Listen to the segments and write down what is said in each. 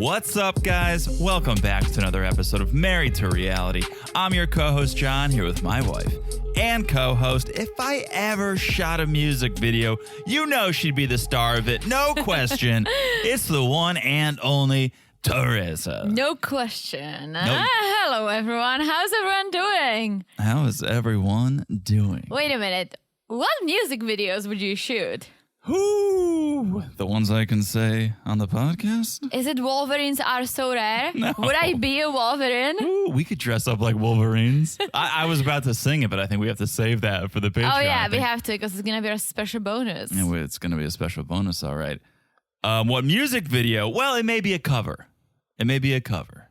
What's up, guys? Welcome back to another episode of Married to Reality. I'm your co-host, John, here with my wife and co-host. If I ever shot a music video, you know she'd be the star of it. No question. It's the one and only Teresa. No question. Hello, everyone. How's everyone doing? How is everyone doing? Wait a minute. What music videos would you shoot? Ooh, the ones I can say on the podcast? Is it Wolverines Are So Rare? No. Would I be a Wolverine? Ooh, we could dress up like Wolverines. I was about to sing it, but I think we have to save that for the Patreon. Oh, yeah, we have to because it's going to be our special bonus. Yeah, it's going to be a special bonus, all right. What music video? Well, it may be a cover. It may be a cover.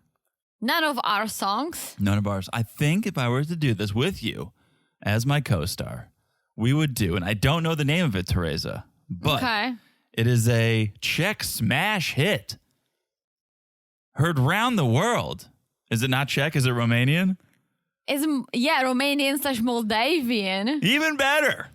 None of our songs? None of ours. I think if I were to do this with you as my co-star, we would do, and I don't know the name of it, Teresa, but It is a Czech smash hit. Heard round the world. Is it not Czech? Is it Romanian? Romanian / Moldavian. Even better.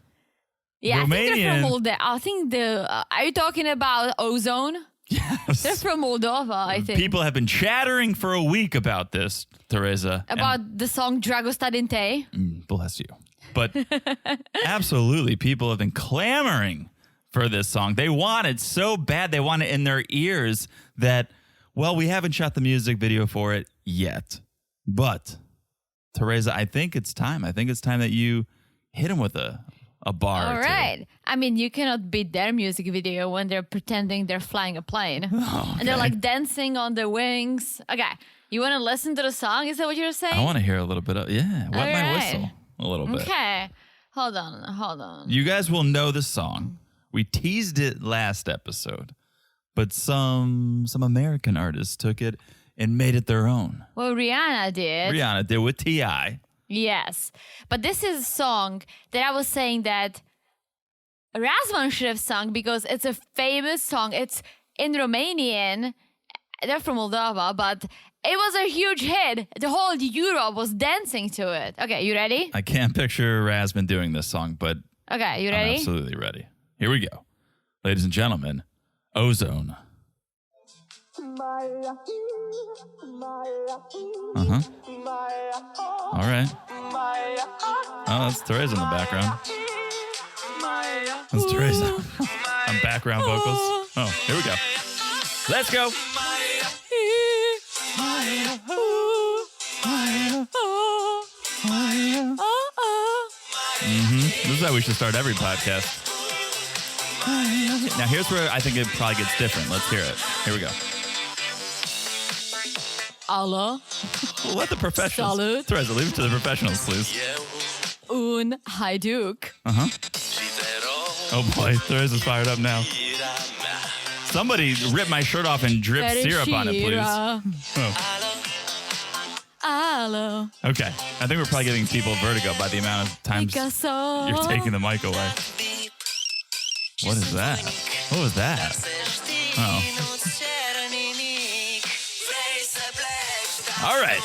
Yeah, Romanian. I think they're from Moldova. I think are you talking about Ozone? Yes. They're from Moldova, I think. People have been chattering for a week about this, Teresa. About the song Dragosta Dinte. Bless you. But absolutely, people have been clamoring for this song. They want it so bad. They want it in their ears that, well, we haven't shot the music video for it yet. But, Teresa, I think it's time. I think it's time that you hit him with a bar. All right. I mean, you cannot beat their music video when they're pretending they're flying a plane. Oh, okay. And they're like dancing on the wings. Okay. You want to listen to the song? Is that what you're saying? I want to hear a little bit of, wet my whistle a little bit. Okay. Hold on. You guys will know the song. We teased it last episode, but some American artists took it and made it their own. Well, Rihanna did with T.I. Yes. But this is a song that I was saying that Razvan should have sung because it's a famous song. It's in Romanian. They're from Moldova, but it was a huge hit. The whole Europe was dancing to it. Okay, you ready? I can't picture Razvan doing this song, but okay, you ready? I'm absolutely ready. Here we go. Ladies and gentlemen, Ozone. Uh-huh. All right. Oh, that's Teresa in the background. That's Teresa on background vocals. Oh, here we go. Let's go. This is how we should start every podcast. Now, here's where I think it probably gets different. Let's hear it. Here we go. Allo. Let the professionals. Salut. Teresa, leave it to the professionals, please. Un hajduk. Uh-huh. Oh, boy. Teresa's fired up now. Somebody rip my shirt off and drip syrup on it, please. Oh. Allo. Okay. I think we're probably giving people vertigo by the amount of times you're taking the mic away. What is that? What was that? Oh. All right.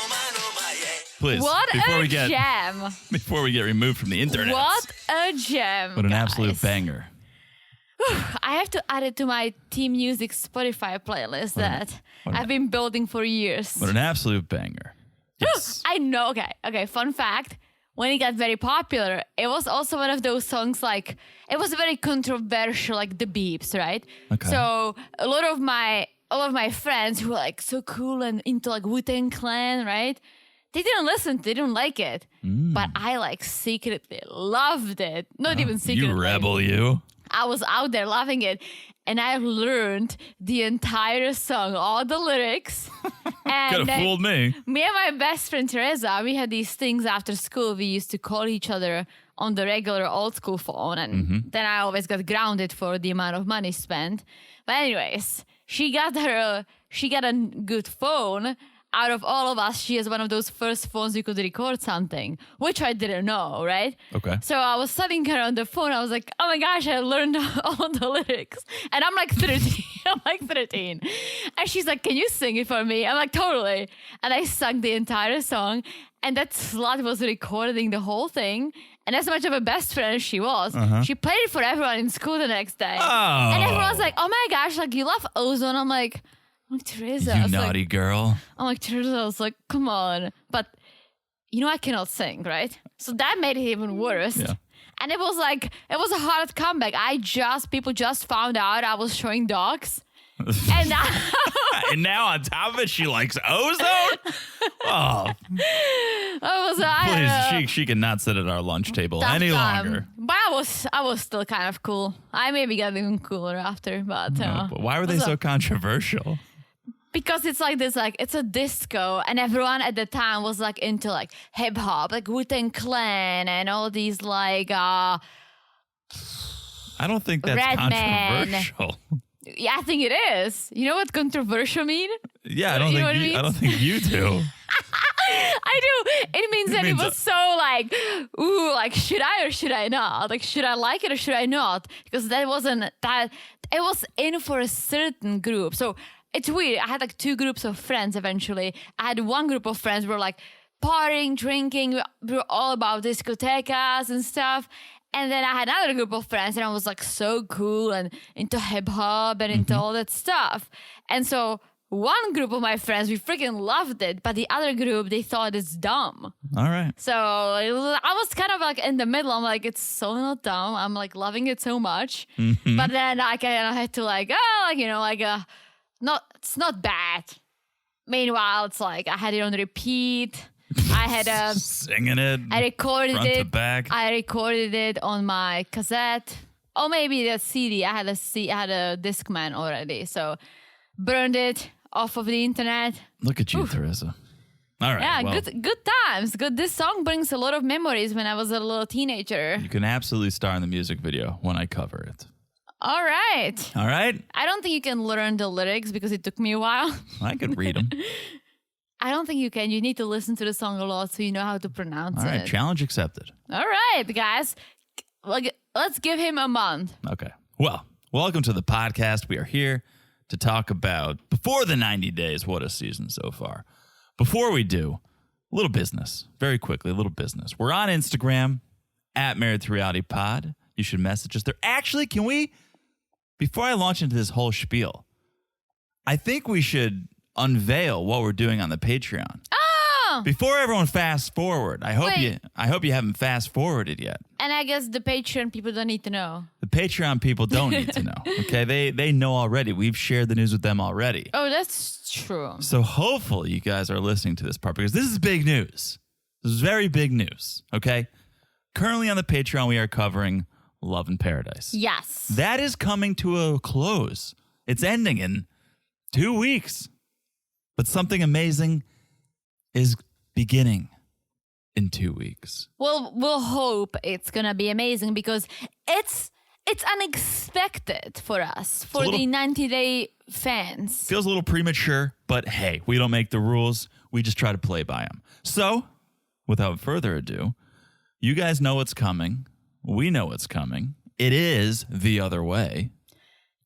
Please. What a gem. Before we get removed from the internet. What a gem. What an guys. absolute banger. I have to add it to my Team Music Spotify playlist that I've been building for years. What an absolute banger. Yes. I know. Okay. Fun fact. When it got very popular, it was also one of those songs like, it was very controversial, like the beeps, right? Okay. So a lot of my friends who were like so cool and into like Wu-Tang Clan, right? They didn't listen, they didn't like it. But I like secretly loved it. Not even secretly. You rebel, you. I was out there loving it. And I learned the entire song, all the lyrics. And could have fooled me. Me and my best friend Teresa, we had these things after school. We used to call each other on the regular old school phone. And then I always got grounded for the amount of money spent. But anyways, she got a good phone. Out of all of us, she has one of those first phones you could record something, which I didn't know, right? Okay. So I was studying her on the phone. I was like, oh my gosh, I learned all the lyrics. And I'm like 13. And she's like, can you sing it for me? I'm like, totally. And I sang the entire song. And that slut was recording the whole thing. And as much of a best friend as she was, she played it for everyone in school the next day. Oh. And everyone's like, oh my gosh, like you love Ozone. I'm like, I'm like, Teresa. I You was naughty like, girl. I'm like, Teresa, I was like, come on. But I cannot sing, right? So that made it even worse. Yeah. And it was a hard comeback. People just found out I was showing dogs. And And now on top of it, she likes ozone. Oh, please, she cannot sit at our lunch table any longer. But I was still kind of cool. I maybe got even cooler after, but But why were they so controversial? because it's like this, like it's a disco, and everyone at the time was like into like hip hop, like Wu-Tang Clan and all these like I don't think that's Red Man. controversial. Yeah, I think it is. You know what controversial mean? Yeah, I don't think you do. I do. It means that it was so like, ooh, like should I or should I not? Like should I like it or should I not? Because that wasn't that. It was in for a certain group. So it's weird. I had like two groups of friends eventually. I had one group of friends who were like partying, drinking. We were all about discotecas and stuff. And then I had another group of friends and I was like so cool and into hip hop and into all that stuff. And so one group of my friends, we freaking loved it. But the other group, they thought it's dumb. All right. So I was kind of like in the middle. I'm like, it's so not dumb. I'm like loving it so much. But then I kind of had to like, it's not bad. Meanwhile, it's like I had it on repeat. I had singing it. I recorded front it. to back. I recorded it on my cassette. Or maybe the CD. I had a Discman already. So burned it off of the internet. Look at you, Teresa. All right. Yeah, well, good times. This song brings a lot of memories when I was a little teenager. you can absolutely star in the music video when I cover it. All right. All right. I don't think you can learn the lyrics because it took me a while. I could read them. I don't think you can. You need to listen to the song a lot so you know how to pronounce All right. it. Challenge accepted. All right, guys. Let's give him a month. Okay. Well, welcome to the podcast. We are here to talk about before the 90 days. What a season so far. Before we do, a little business. Very quickly, a little business. We're on Instagram at Married to Reality Pod. You should message us there. Actually, can we, before I launch into this whole spiel, I think we should unveil what we're doing on the Patreon. Oh! Before everyone fast forward, I hope Wait. you haven't fast forwarded yet. And I guess the Patreon people don't need to know. The Patreon people don't need to know. Okay, they know already. We've shared the news with them already. Oh, that's true. So hopefully you guys are listening to this part because this is big news. This is very big news. Okay, currently on the Patreon we are covering Love in Paradise. Yes. That is coming to a close. It's ending in 2 weeks. But something amazing is beginning in 2 weeks. Well, we'll hope it's gonna be amazing because it's unexpected for us, for the 90-day fans. Feels a little premature, but hey, we don't make the rules. We just try to play by them. So, without further ado, you guys know what's coming. We know what's coming. It is The Other Way.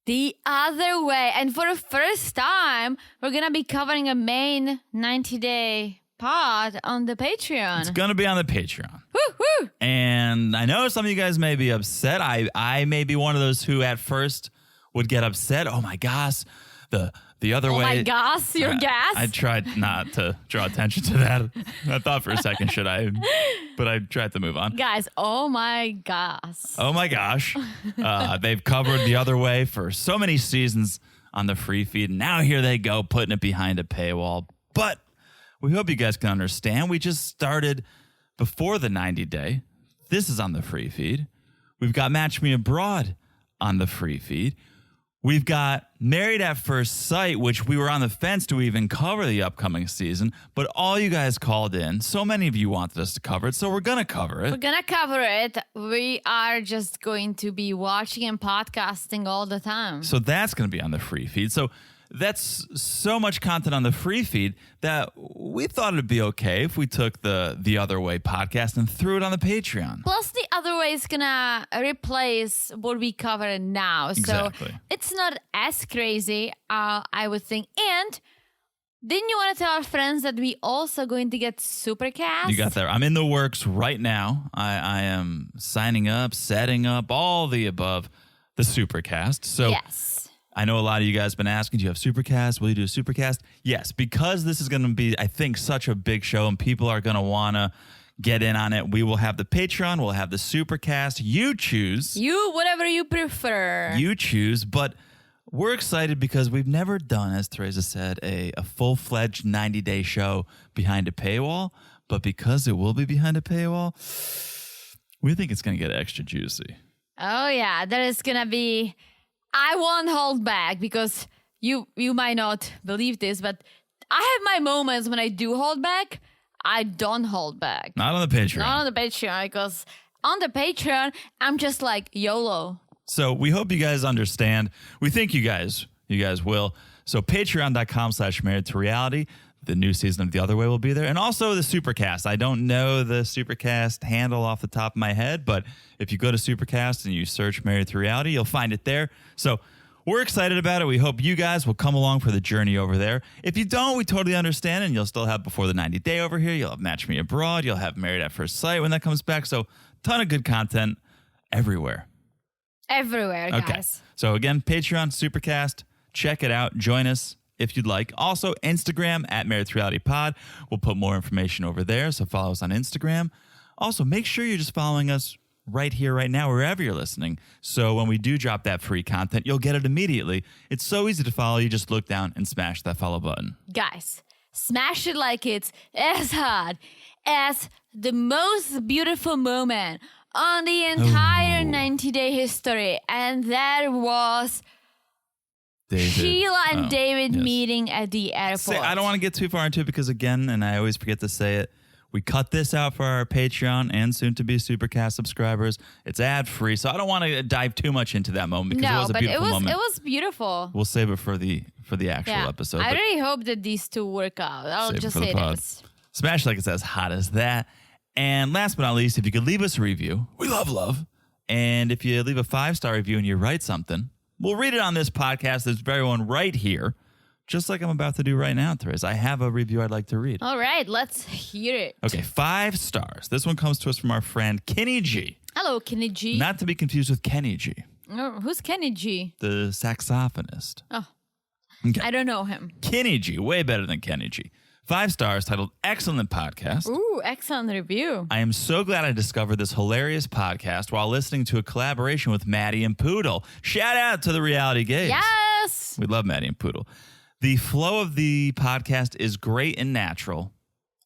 The Other Way. And for the first time, we're going to be covering a main 90-day pod on the Patreon. It's going to be on the Patreon. Woo, woo. And I know some of you guys may be upset. I may be one of those who at first would get upset. Oh my gosh, the other way. Oh my gosh, your gas. I tried not to draw attention to that. I thought for a second, should I? But I tried to move on. Guys, oh my gosh. Oh my gosh. They've covered The Other Way for so many seasons on the free feed. And now here they go, putting it behind a paywall. But we hope you guys can understand. We just started before the 90 day. This is on the free feed. We've got Match Me Abroad on the free feed. We've got Married at First Sight, which we were on the fence to even cover the upcoming season, but all you guys called in. So many of you wanted us to cover it, so we're going to cover it. We're going to cover it. We are just going to be watching and podcasting all the time. So that's going to be on the free feed. So that's so much content on the free feed that we thought it'd be okay if we took the Other Way podcast and threw it on the Patreon. Plus, The Other Way is gonna replace what we cover now, Exactly. So it's not as crazy, I would think. And didn't you want to tell our friends that we also going to get Supercast? You got that. I'm in the works right now. I am signing up, setting up, all the above, the Supercast. So yes. I know a lot of you guys have been asking, do you have Supercast? Will you do a Supercast? Yes, because this is going to be, I think, such a big show and people are going to want to get in on it. We will have the Patreon. We'll have the Supercast. You choose. Whatever you prefer. You choose. But we're excited because we've never done, as Teresa said, a full-fledged 90-day show behind a paywall. But because it will be behind a paywall, we think it's going to get extra juicy. Oh, yeah. There is going to be... I won't hold back because you might not believe this, but I have my moments when I do hold back. I don't hold back. Not on the Patreon. Not on the Patreon, because on the Patreon, I'm just like YOLO. So we hope you guys understand. We think you guys will. So patreon.com/married to reality. The new season of The Other Way will be there. And also the Supercast. I don't know the Supercast handle off the top of my head, but if you go to Supercast and you search Married to Reality, you'll find it there. So we're excited about it. We hope you guys will come along for the journey over there. If you don't, we totally understand, and you'll still have Before the 90 Day over here. You'll have Match Me Abroad. You'll have Married at First Sight when that comes back. So ton of good content everywhere. Everywhere, guys. Okay. So again, Patreon, Supercast. Check it out. Join us if you'd like. Also, Instagram at Married to Reality Pod. We'll put more information over there, so follow us on Instagram. Also, make sure you're just following us right here, right now, wherever you're listening. So when we do drop that free content, you'll get it immediately. It's so easy to follow. You just look down and smash that follow button. Guys, smash it like it's as hard as the most beautiful moment on the entire 90-day history. And that was... David. Sheila and David yes. meeting at the airport. I don't want to get too far into it because, again, and I always forget to say it, we cut this out for our Patreon and soon-to-be Supercast subscribers. It's ad-free, so I don't want to dive too much into that moment because it was a beautiful moment. It was beautiful. We'll save it for the actual episode. I really hope that these two work out. I'll just say this. Smash like it's as hot as that. And last but not least, if you could leave us a review, we love. And if you leave a 5-star review and you write something, we'll read it on this podcast. This very one right here, just like I'm about to do right now, Therese. I have a review I'd like to read. All right, let's hear it. Okay, 5 stars. This one comes to us from our friend Kenny G. Hello, Kenny G. Not to be confused with Kenny G. Oh, who's Kenny G? The saxophonist. Oh, okay. I don't know him. Kenny G, way better than Kenny G. 5 stars, titled Excellent Podcast. Ooh, excellent review. I am so glad I discovered this hilarious podcast while listening to a collaboration with Maddie and Poodle. Shout out to the Reality Gays. Yes. We love Maddie and Poodle. The flow of the podcast is great and natural.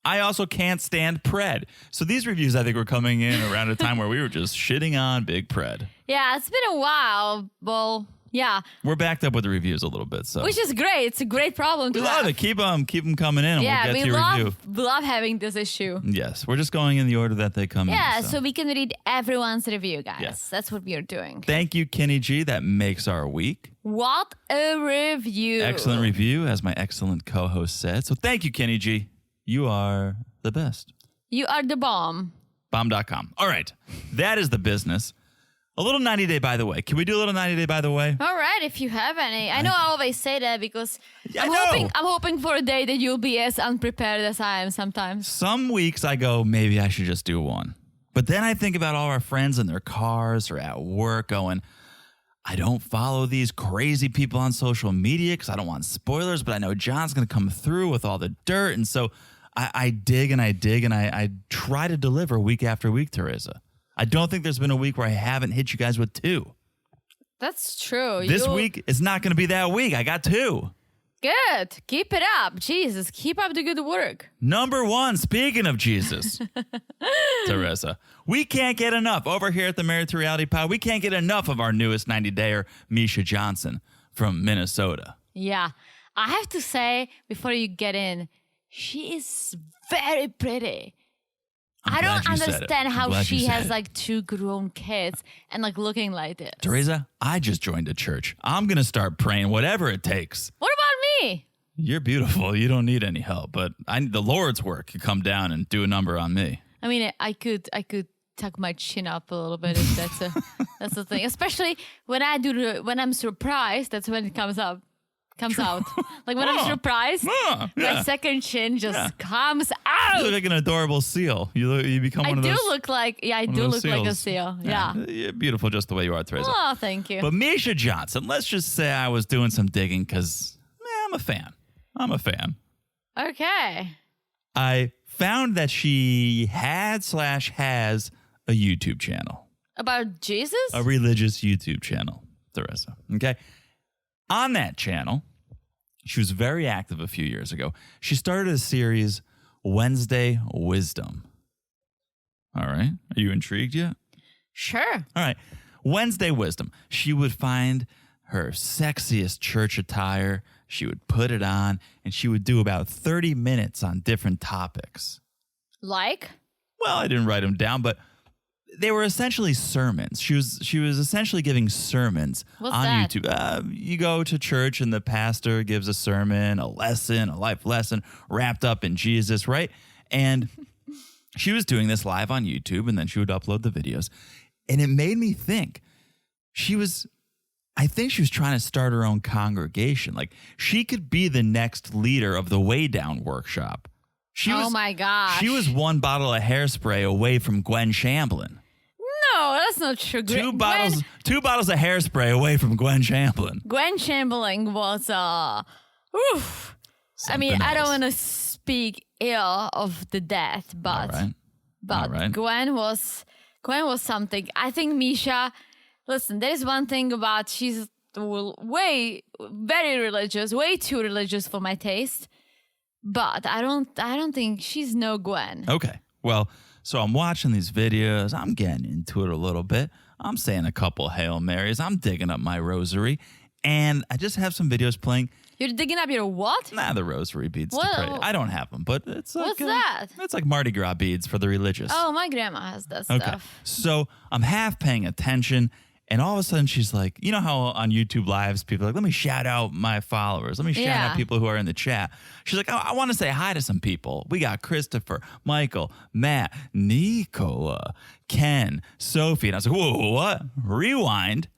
I also can't stand Pred. So these reviews, I think, were coming in around a time where we were just shitting on Big Pred. Yeah, it's been a while. Well, yeah. We're backed up with the reviews a little bit, so which is great. It's a great problem to we have. love it. Keep them coming in, and we'll get to your review. We love having this issue. Yes, we're just going in the order that they come in. Yeah, so we can read everyone's review, guys. Yes. That's what we are doing. Thank you, Kenny G. That makes our week. What a review. Excellent review, as my excellent co-host said. So thank you, Kenny G. You are the best. You are the bomb. Bomb.com. All right. That is the business. A little 90 day, by the way. Can we do a little 90 day, by the way? All right, if you have any. I know I always say that because Yeah, I'm hoping for a day that you'll be as unprepared as I am sometimes. Some weeks I go, maybe I should just do one. But then I think about all our friends in their cars or at work going, I don't follow these crazy people on social media because I don't want spoilers, but I know John's going to come through with all the dirt. And so I dig and I try to deliver week after week, Teresa. I don't think there's been a week where I haven't hit you guys with 2. That's true. This week is not going to be that week. I got 2. Good. Keep it up. Jesus, keep up the good work. Number 1, speaking of Jesus, Teresa, we can't get enough over here at the Married to Reality Pod. We can't get enough of our newest 90-dayer, Meisha Johnson from Minnesota. Yeah. I have to say, before you get in, she is very pretty. I don't understand how she has like 2 grown kids and like looking like this. Teresa, I just joined a church. I'm going to start praying whatever it takes. What about me? You're beautiful. You don't need any help, but the Lord's work could come down and do a number on me. I mean, I could tuck my chin up a little bit if that's the thing. Especially when I'm surprised, that's when it comes up. comes out. Like when I'm surprised, my second chin just comes out. You look like an adorable seal. You become one of those. I do look like a seal. Yeah. You're beautiful just the way you are, Teresa. Oh, thank you. But Meisha Johnson, let's just say I was doing some digging because I'm a fan. Okay. I found that she has a YouTube channel. About Jesus? A religious YouTube channel, Teresa. Okay. On that channel, she was very active a few years ago. She started a series, Wednesday Wisdom. All right. Are you intrigued yet? Sure. All right. Wednesday Wisdom. She would find her sexiest church attire. She would put it on, and she would do about 30 minutes on different topics. Like? Well, I didn't write them down, but they were essentially sermons. She was essentially giving sermons on YouTube. You go to church and the pastor gives a sermon, a life lesson wrapped up in Jesus, right? And she was doing this live on YouTube, and then she would upload the videos. And it made me think I think she was trying to start her own congregation. Like she could be the next leader of the Way Down workshop. My gosh. She was one bottle of hairspray away from Gwen Shamblin. No, that's not true. Two bottles of hairspray away from Gwen Shamblin. Gwen Shamblin was oof. I mean, I don't want to speak ill of the dead, but Gwen was something. I think Meisha, listen, there is one thing about she's very religious, way too religious for my taste. But I don't think she's no Gwen. Okay. Well, so I'm watching these videos. I'm getting into it a little bit. I'm saying a couple Hail Marys. I'm digging up my rosary. And I just have some videos playing. You're digging up your what? Nah, the rosary beads to pray. I don't have them, but it's like... What's that? It's like Mardi Gras beads for the religious. Oh, my grandma has that stuff. So I'm half paying attention. And all of a sudden she's like, you know how on YouTube Lives, people are like, let me shout out my followers. Let me shout out people who are in the chat. She's like, I want to say hi to some people. We got Christopher, Michael, Matt, Nicola, Ken, Sophie. And I was like, whoa, what? Rewind.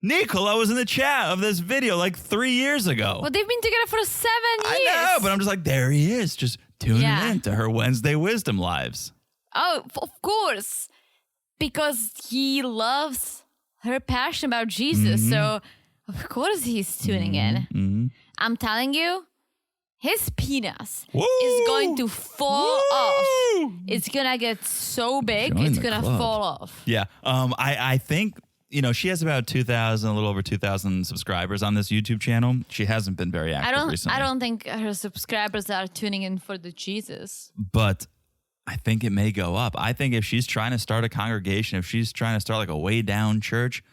Nicola was in the chat of this video like 3 years ago. Well, they've been together for 7 years. I know, but I'm just like, there he is, just tuning in to her Wednesday Wisdom Lives. Oh, of course. Because he loves her passion about Jesus. So, of course, he's tuning in. I'm telling you, his penis is going to fall off. It's going to get so big, it's going to fall off. Yeah. I think, she has about 2,000, a little over 2,000 subscribers on this YouTube channel. She hasn't been very active recently. I don't think her subscribers are tuning in for the Jesus. But I think it may go up. I think if she's trying to start a congregation, if she's trying to start like a Way Down church,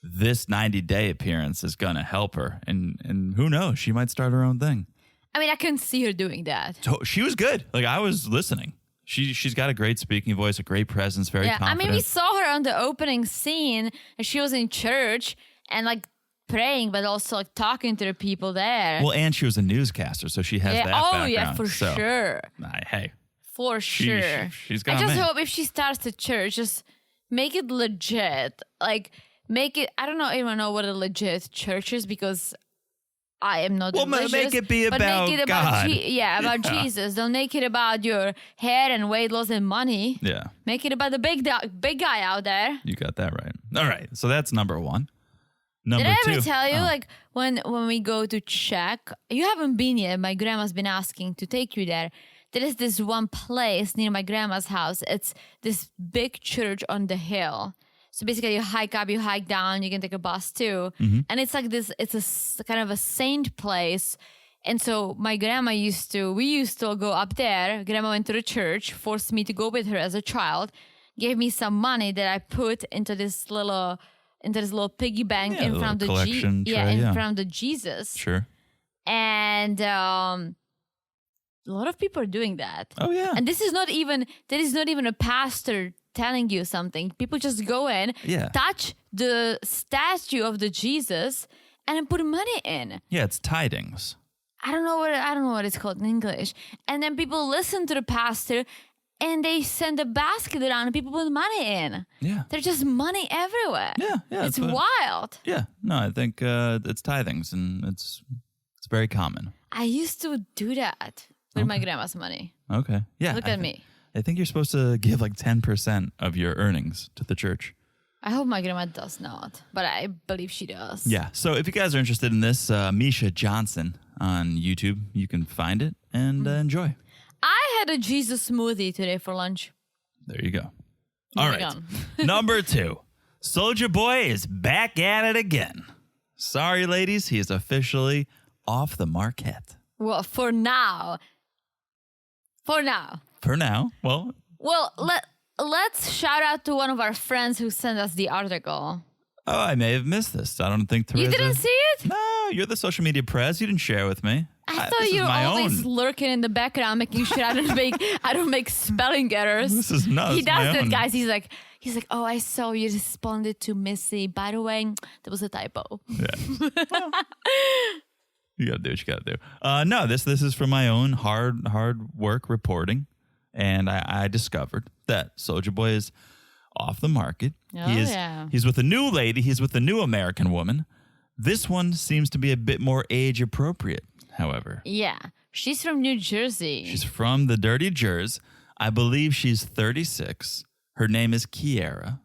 this 90-day appearance is going to help her. And who knows? She might start her own thing. I mean, I can see her doing that. So she was good. Like, I was listening. She's got a great speaking voice, a great presence, very confident. I mean, we saw her on the opening scene, and she was in church and like praying, but also like talking to the people there. Well, and she was a newscaster, so she has that background. Oh, yeah, for sure. Hey. For sure. She's got I just hope if she starts the church, just make it legit. Like, make it, I don't even know what a legit church is because I am not religious. Well, make it be about God. About Jesus. Don't make it about your hair and weight loss and money. Yeah. Make it about the big guy out there. You got that right. All right. So that's number one. Number two. Did I ever two. tell you, like, when we go to Czech, you haven't been yet. My grandma's been asking to take you there. There is this one place near my grandma's house. It's this big church on the hill. So basically you hike up, you hike down, you can take a bus too. And it's like this, it's a kind of a saint place. And so my grandma we used to go up there. Grandma went to the church, forced me to go with her as a child, gave me some money that I put into this little piggy bank in front of the Jesus. Sure. And a lot of people are doing that. Oh yeah. And there is not even a pastor telling you something. People just go in, touch the statue of the Jesus, and then put money in. Yeah, it's tidings. I don't know what it's called in English. And then people listen to the pastor, and they send a basket around, and people put money in. Yeah, there's just money everywhere. Yeah, it's wild. Yeah, no, I think it's tithings, and It's very common. I used to do that with my grandma's money. Okay. Yeah. Look at me. I think you're supposed to give like 10% of your earnings to the church. I hope my grandma does not, but I believe she does. Yeah. So if you guys are interested in this, Meisha Johnson on YouTube, you can find it and enjoy. I had a Jesus smoothie today for lunch. There you go. All Moving right. on. Number 2. Soulja Boy is back at it again. Sorry, ladies. He is officially off the market. Well, for now. For now. For now. Well, let's shout out to one of our friends who sent us the article. oh, I may have missed this. I don't think Teresa. You didn't see it? No, you're the social media press. You didn't share it with me. I thought this you is were my always own. lurking in the background, making sure I don't make spelling errors. This is nuts. He does my that, own. guys. He's like, oh, I saw you responded to Missy. By the way, there was a typo. Yeah. Well, you gotta do what you gotta do. No, this is from my own hard work reporting, and I discovered that Soulja Boy is off the market. Oh, yeah. He's with a new lady. He's with a new American woman. This one seems to be a bit more age appropriate. However, Yeah, she's from New Jersey. she's from the Dirty Jers. I believe she's 36. Her name is Kiara,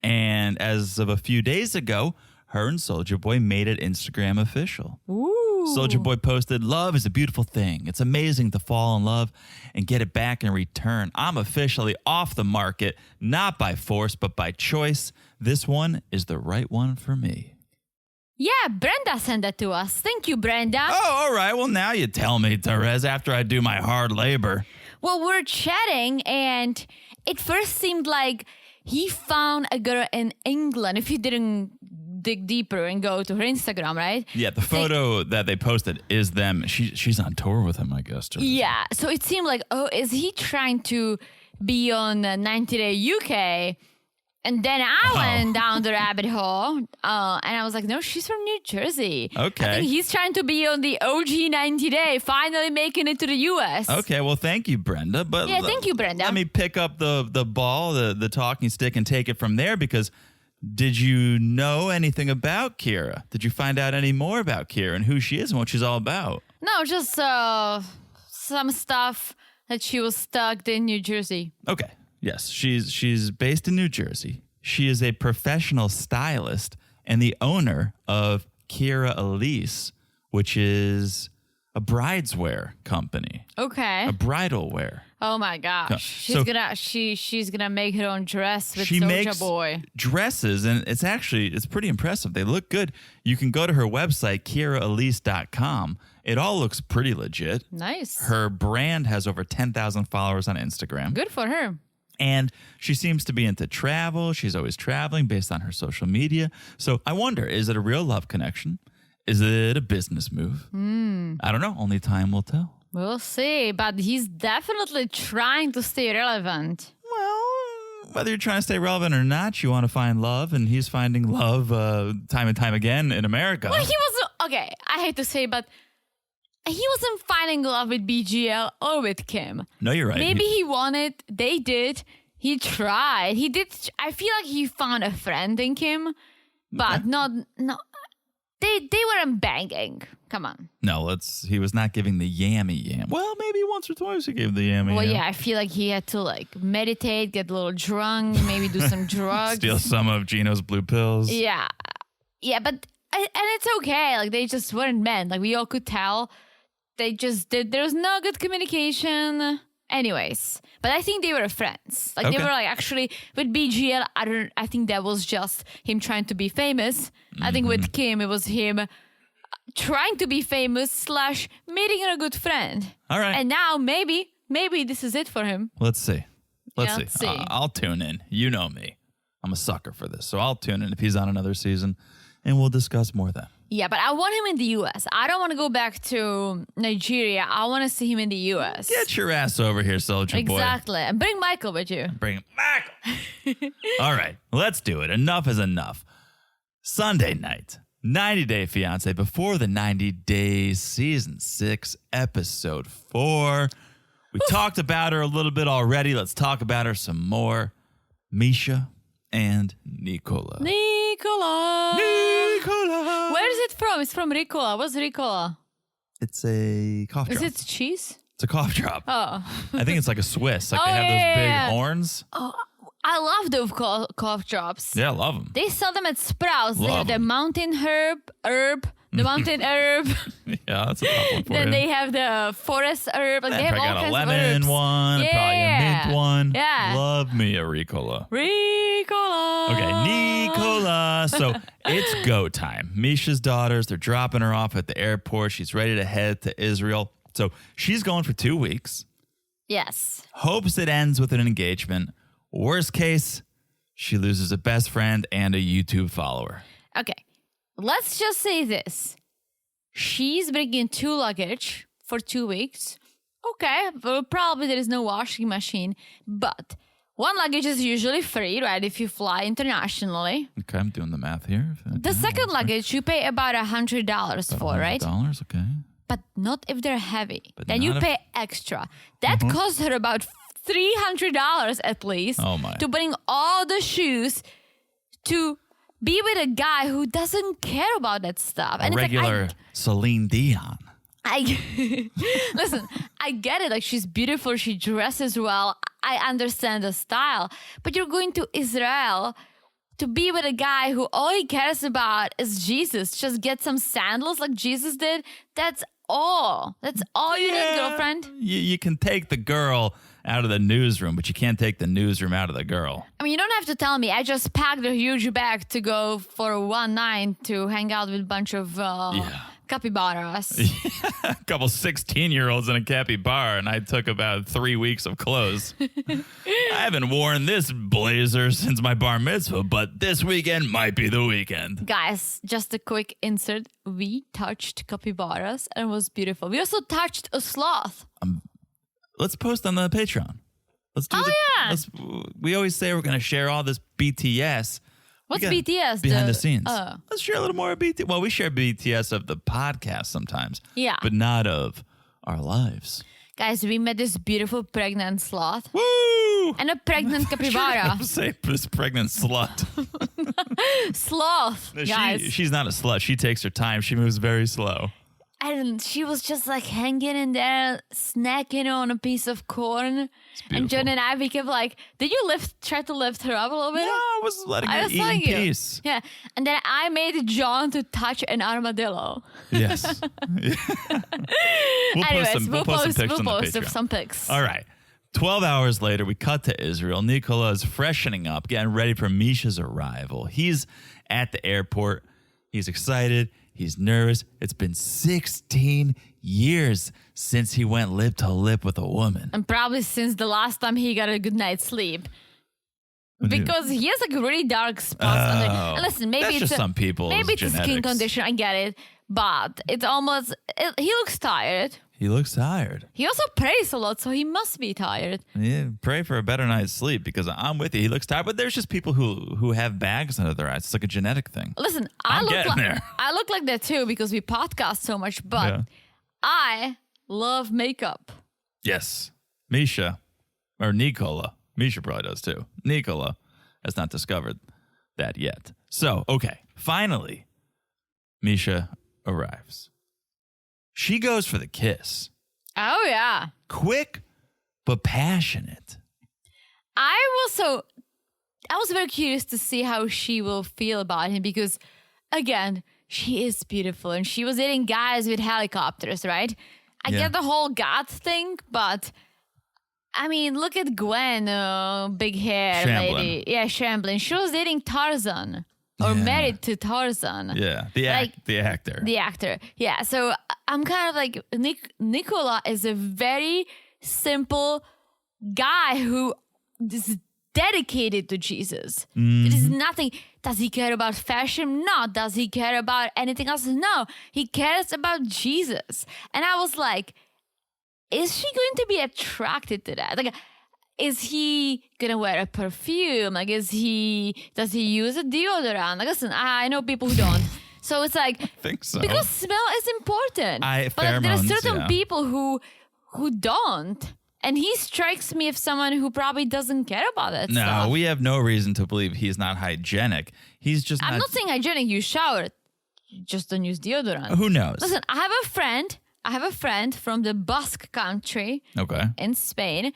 and as of a few days ago, her and Soulja Boy made it Instagram official. Ooh. Soulja Boy posted, "Love is a beautiful thing. It's amazing to fall in love and get it back in return. I'm officially off the market, not by force, but by choice. This one is the right one for me." Yeah, Brenda sent that to us. Thank you, Brenda. Oh, all right. Well, now you tell me, Therese, after I do my hard labor. Well, we're chatting, and it first seemed like he found a girl in England. If you didn't dig deeper and go to her Instagram, right? Yeah, the photo that they posted is them. She's on tour with him, I guess. Therese. Yeah, so it seemed like, oh, is he trying to be on 90 Day UK? And then I went down the rabbit hole, and I was like, no, she's from New Jersey. Okay. I think he's trying to be on the OG 90 Day, finally making it to the US. Okay, well, thank you, Brenda. But Yeah, thank you, Brenda. Let me pick up the ball, the talking stick, and take it from there. Because did you know anything about Kira? Did you find out any more about Kira and who she is and what she's all about? No, just some stuff that she was stuck in New Jersey. Okay. Yes, she's based in New Jersey. She is a professional stylist and the owner of Kira Elise, which is a brideswear company, Okay. a bridal wear. Oh my gosh. So- She's gonna make her own dress with She Soulja makes Boy. dresses, and it's pretty impressive. They look good. You can go to her website, KiraElise.com. It all looks pretty legit. Nice. Her brand has over 10,000 followers on Instagram. Good for her. And she seems to be into travel. She's always traveling based on her social media. So I wonder, is it a real love connection? Is it a business move? I don't know. Only time will tell. We'll see, but he's definitely trying to stay relevant. Well, whether you're trying to stay relevant or not, you want to find love, and he's finding love time and time again in America. Well, he was okay. I hate to say, but he wasn't finding love with BGL or with Kim. No, you're right. Maybe he wanted. They did. He tried. He did. I feel like he found a friend in Kim, but not. They weren't banging. Come on. No, he was not giving the yammy yam. Well, maybe once or twice he gave the yammy Well, yam. yeah, I feel like he had to like meditate, get a little drunk, maybe do some drugs. Steal some of Gino's blue pills. Yeah, but and it's okay. Like they just weren't meant. Like we all could tell. They just did. There was no good communication. Anyways, but I think they were friends. Like they Okay. were like actually with BGL. I think that was just him trying to be famous. I think with Kim it was him trying to be famous / meeting a good friend. All right. And now maybe this is it for him. Let's see. Let's Let's see. see. I'll tune in. You know me. I'm a sucker for this. So I'll tune in if he's on another season, and we'll discuss more then. Yeah, but I want him in the U.S. I don't want to go back to Nigeria. I want to see him in the U.S. Get your ass over here, Soulja Boy. Exactly. And bring Michael with you. Bring him back. All right. Let's do it. Enough is enough. Sunday night, 90 Day Fiancé before the 90 Days Season 6, Episode 4. We talked about her a little bit already. Let's talk about her some more. Meisha and Nicola. Nicola. Nicola. Where is it from? It's from Ricola. What's Ricola? It's a cough drop. Is it cheese? It's a cough drop. Oh. I think it's like a Swiss. Like they have those big horns. Oh, I love those cough drops. Yeah, I love them. They sell them at Sprouts. They Love have the 'em. mountain herb, the mountain herb. Yeah, that's a tough one for Then you. they have the forest herb. Like They they have all probably got a kinds lemon of herbs. one, probably a mint one. Yeah. Love me a Ricola. Ricola. Okay, Nicola. So it's go time. Meisha's daughters, they're dropping her off at the airport. She's ready to head to Israel. So she's going for 2 weeks. Yes. Hopes it ends with an engagement. Worst case, she loses a best friend and a YouTube follower. Okay. Let's just say this. She's bringing 2 luggage for 2 weeks. Okay. Well, probably there is no washing machine. But 1 luggage is usually free, right? If you fly internationally. Okay, I'm doing the math here. The second luggage you pay about $100 for, right? $100, okay. But not if they're heavy. But Then you not if- pay extra. That costs her about $300 at least Oh, my. to bring all the shoes to be with a guy who doesn't care about that stuff. A regular Celine Dion. Listen, I get it. Like, she's beautiful. She dresses well. I understand the style. But you're going to Israel to be with a guy who all he cares about is Jesus. Just get some sandals like Jesus did. That's all. That's all you need, girlfriend. You can take the girl out of the newsroom, but you can't take the newsroom out of the girl. I mean, you don't have to tell me. I just packed a huge bag to go for one night to hang out with a bunch of capybaras. A couple 16-year-olds in a capybara, and I took about 3 weeks of clothes. I haven't worn this blazer since my bar mitzvah, but this weekend might be the weekend. Guys, just a quick insert. We touched capybaras and it was beautiful. We also touched a sloth. Let's post on the Patreon. Let's do yeah. We always say we're going to share all this BTS. What's We got BTS? Behind the scenes. Oh. Let's share a little more of BTS. Well, we share BTS of the podcast sometimes. Yeah. But not of our lives. Guys, we met this beautiful pregnant sloth Woo! and a pregnant capybara. Say this pregnant slut. Sloth, guys. She's not a slut. She takes her time. She moves very slow. And she was just like hanging in there, snacking on a piece of corn. And John and I, we kept like, did you try to lift her up a little bit? No, I was letting her I was eat in telling you. peace. Yeah. And then I made John to touch an armadillo. Yes. Anyways, we'll post some pics on the Patreon. some pics. All right. 12 hours later, we cut to Israel. Nicola is freshening up, getting ready for Meisha's arrival. He's at the airport. He's excited. He's nervous. It's been 16 years since he went lip to lip with a woman. And probably since the last time he got a good night's sleep. Because he has like really dark spots under. And listen, maybe that's it's just some people's maybe it's a skin genetics. condition. I get it, but it's almost. He looks tired. He looks tired. He also prays a lot, so he must be tired. Yeah, pray for a better night's sleep because I'm with you. He looks tired, but there's just people who have bags under their eyes. It's like a genetic thing. Listen, I'm getting there. I look like that too because we podcast so much, but Yeah. I love makeup. Yes. Meisha, or Nicola. Meisha probably does too. Nicola has not discovered that yet. So, okay, finally, Meisha arrives. She goes for the kiss. Oh yeah. Quick, but passionate. I was very curious to see how she will feel about him because, again, she is beautiful and she was dating guys with helicopters, right? I Yeah. get the whole God thing, but I mean, look at Gwen, big hair Shamblin. lady. Yeah, Shamblin. She was dating Tarzan or Yeah. married to Tarzan. Yeah, the actor. The actor. Yeah. So I'm kind of like, Nicola is a very simple guy who is dedicated to Jesus. There is nothing. Does he care about fashion? No. Does he care about anything else? No. He cares about Jesus. And I was like, is she going to be attracted to that? Like, is he gonna wear a perfume? Like, does he use a deodorant? Like, listen, I know people who don't. So it's like, I think so. because smell is important. But there are pheromones, certain yeah. people who don't. And he strikes me as someone who probably doesn't care about that No, stuff. we have no reason to believe he's not hygienic. He's just I'm not saying hygienic, you shower. Just don't use deodorant. Who knows? Listen, I have a friend. I have a friend from the Basque country in Spain,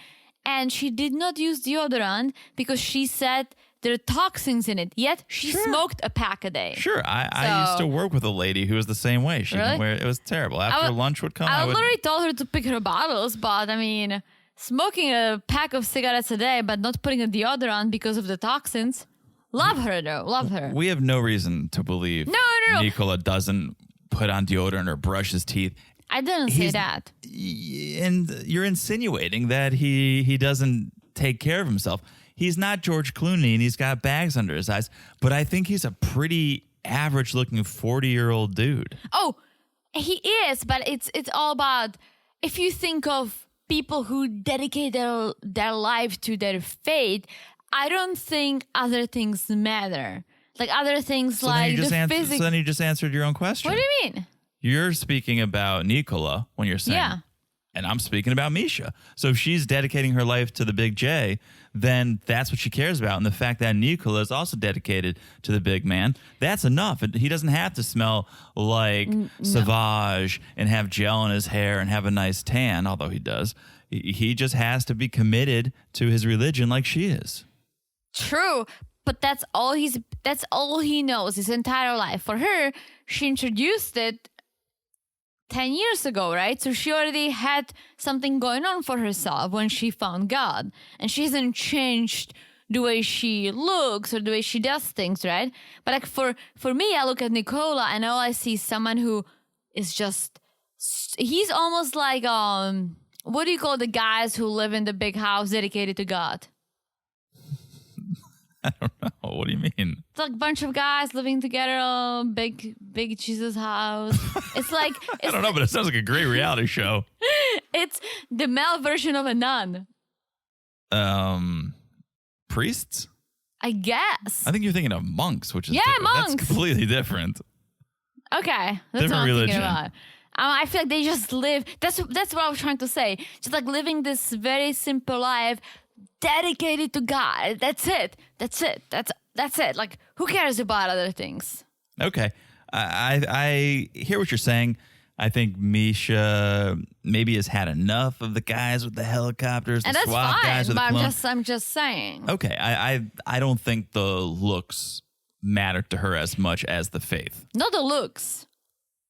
and she did not use deodorant because she said there are toxins in it. Yet she smoked a pack a day. Sure. I used to work with a lady who was the same way. She didn't wear it. It was terrible. After lunch would come, I literally told her to pick her bottles, but I mean, smoking a pack of cigarettes a day, but not putting a deodorant because of the toxins. Love her though. Love her. We have no reason to believe Nicola doesn't put on deodorant or brush his teeth. I didn't say that. And you're insinuating that he doesn't take care of himself. He's not George Clooney and he's got bags under his eyes, but I think he's a pretty average looking 40-year-old dude. Oh, he is, but it's all about, if you think of people who dedicate their life to their faith, I don't think other things matter. Like other things like the physics. So then you just answered your own question. What do you mean? You're speaking about Nicola when you're saying, and I'm speaking about Meisha. So if she's dedicating her life to the big J, then that's what she cares about. And the fact that Nicola is also dedicated to the big man, that's enough. He doesn't have to smell like Sauvage and have gel in his hair and have a nice tan, although he does. He just has to be committed to his religion like she is. True, but that's all he knows his entire life. For her, she introduced it 10 years ago, right? So she already had something going on for herself when she found God. And she hasn't changed the way she looks or the way she does things, right? But like for me, I look at Nicola and all I see is someone who is just, he's almost like, what do you call the guys who live in the big house dedicated to God? I don't know. What do you mean? It's like a bunch of guys living together, big Jesus house. It's like... I don't know, but it sounds like a great reality show. It's the male version of a nun. Priests? I guess. I think you're thinking of monks, which is monks. That's completely different. Okay. That's Different what I'm religion. thinking about. I feel like they just live... That's what I was trying to say. Just like living this very simple life dedicated to God. That's it. That's it. Like, who cares about other things? Okay. I hear what you're saying. I think Meisha maybe has had enough of the guys with the helicopters, and the that's SWAT fine, guys with the cologne. I'm just saying. Okay. I don't think the looks matter to her as much as the faith. Not the looks.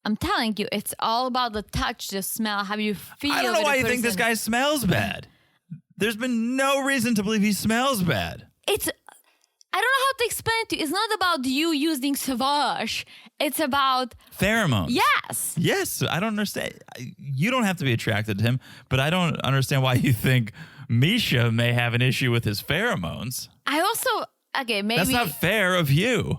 I'm telling you, it's all about the touch, the smell, how you feel. I don't know why you think this guy smells bad. There's been no reason to believe he smells bad. I don't know how to explain it to you. It's not about you using Sauvage. It's about... Pheromones. Yes. Yes. I don't understand. You don't have to be attracted to him, but I don't understand why you think Meisha may have an issue with his pheromones. I also... Okay, maybe... That's not fair of you.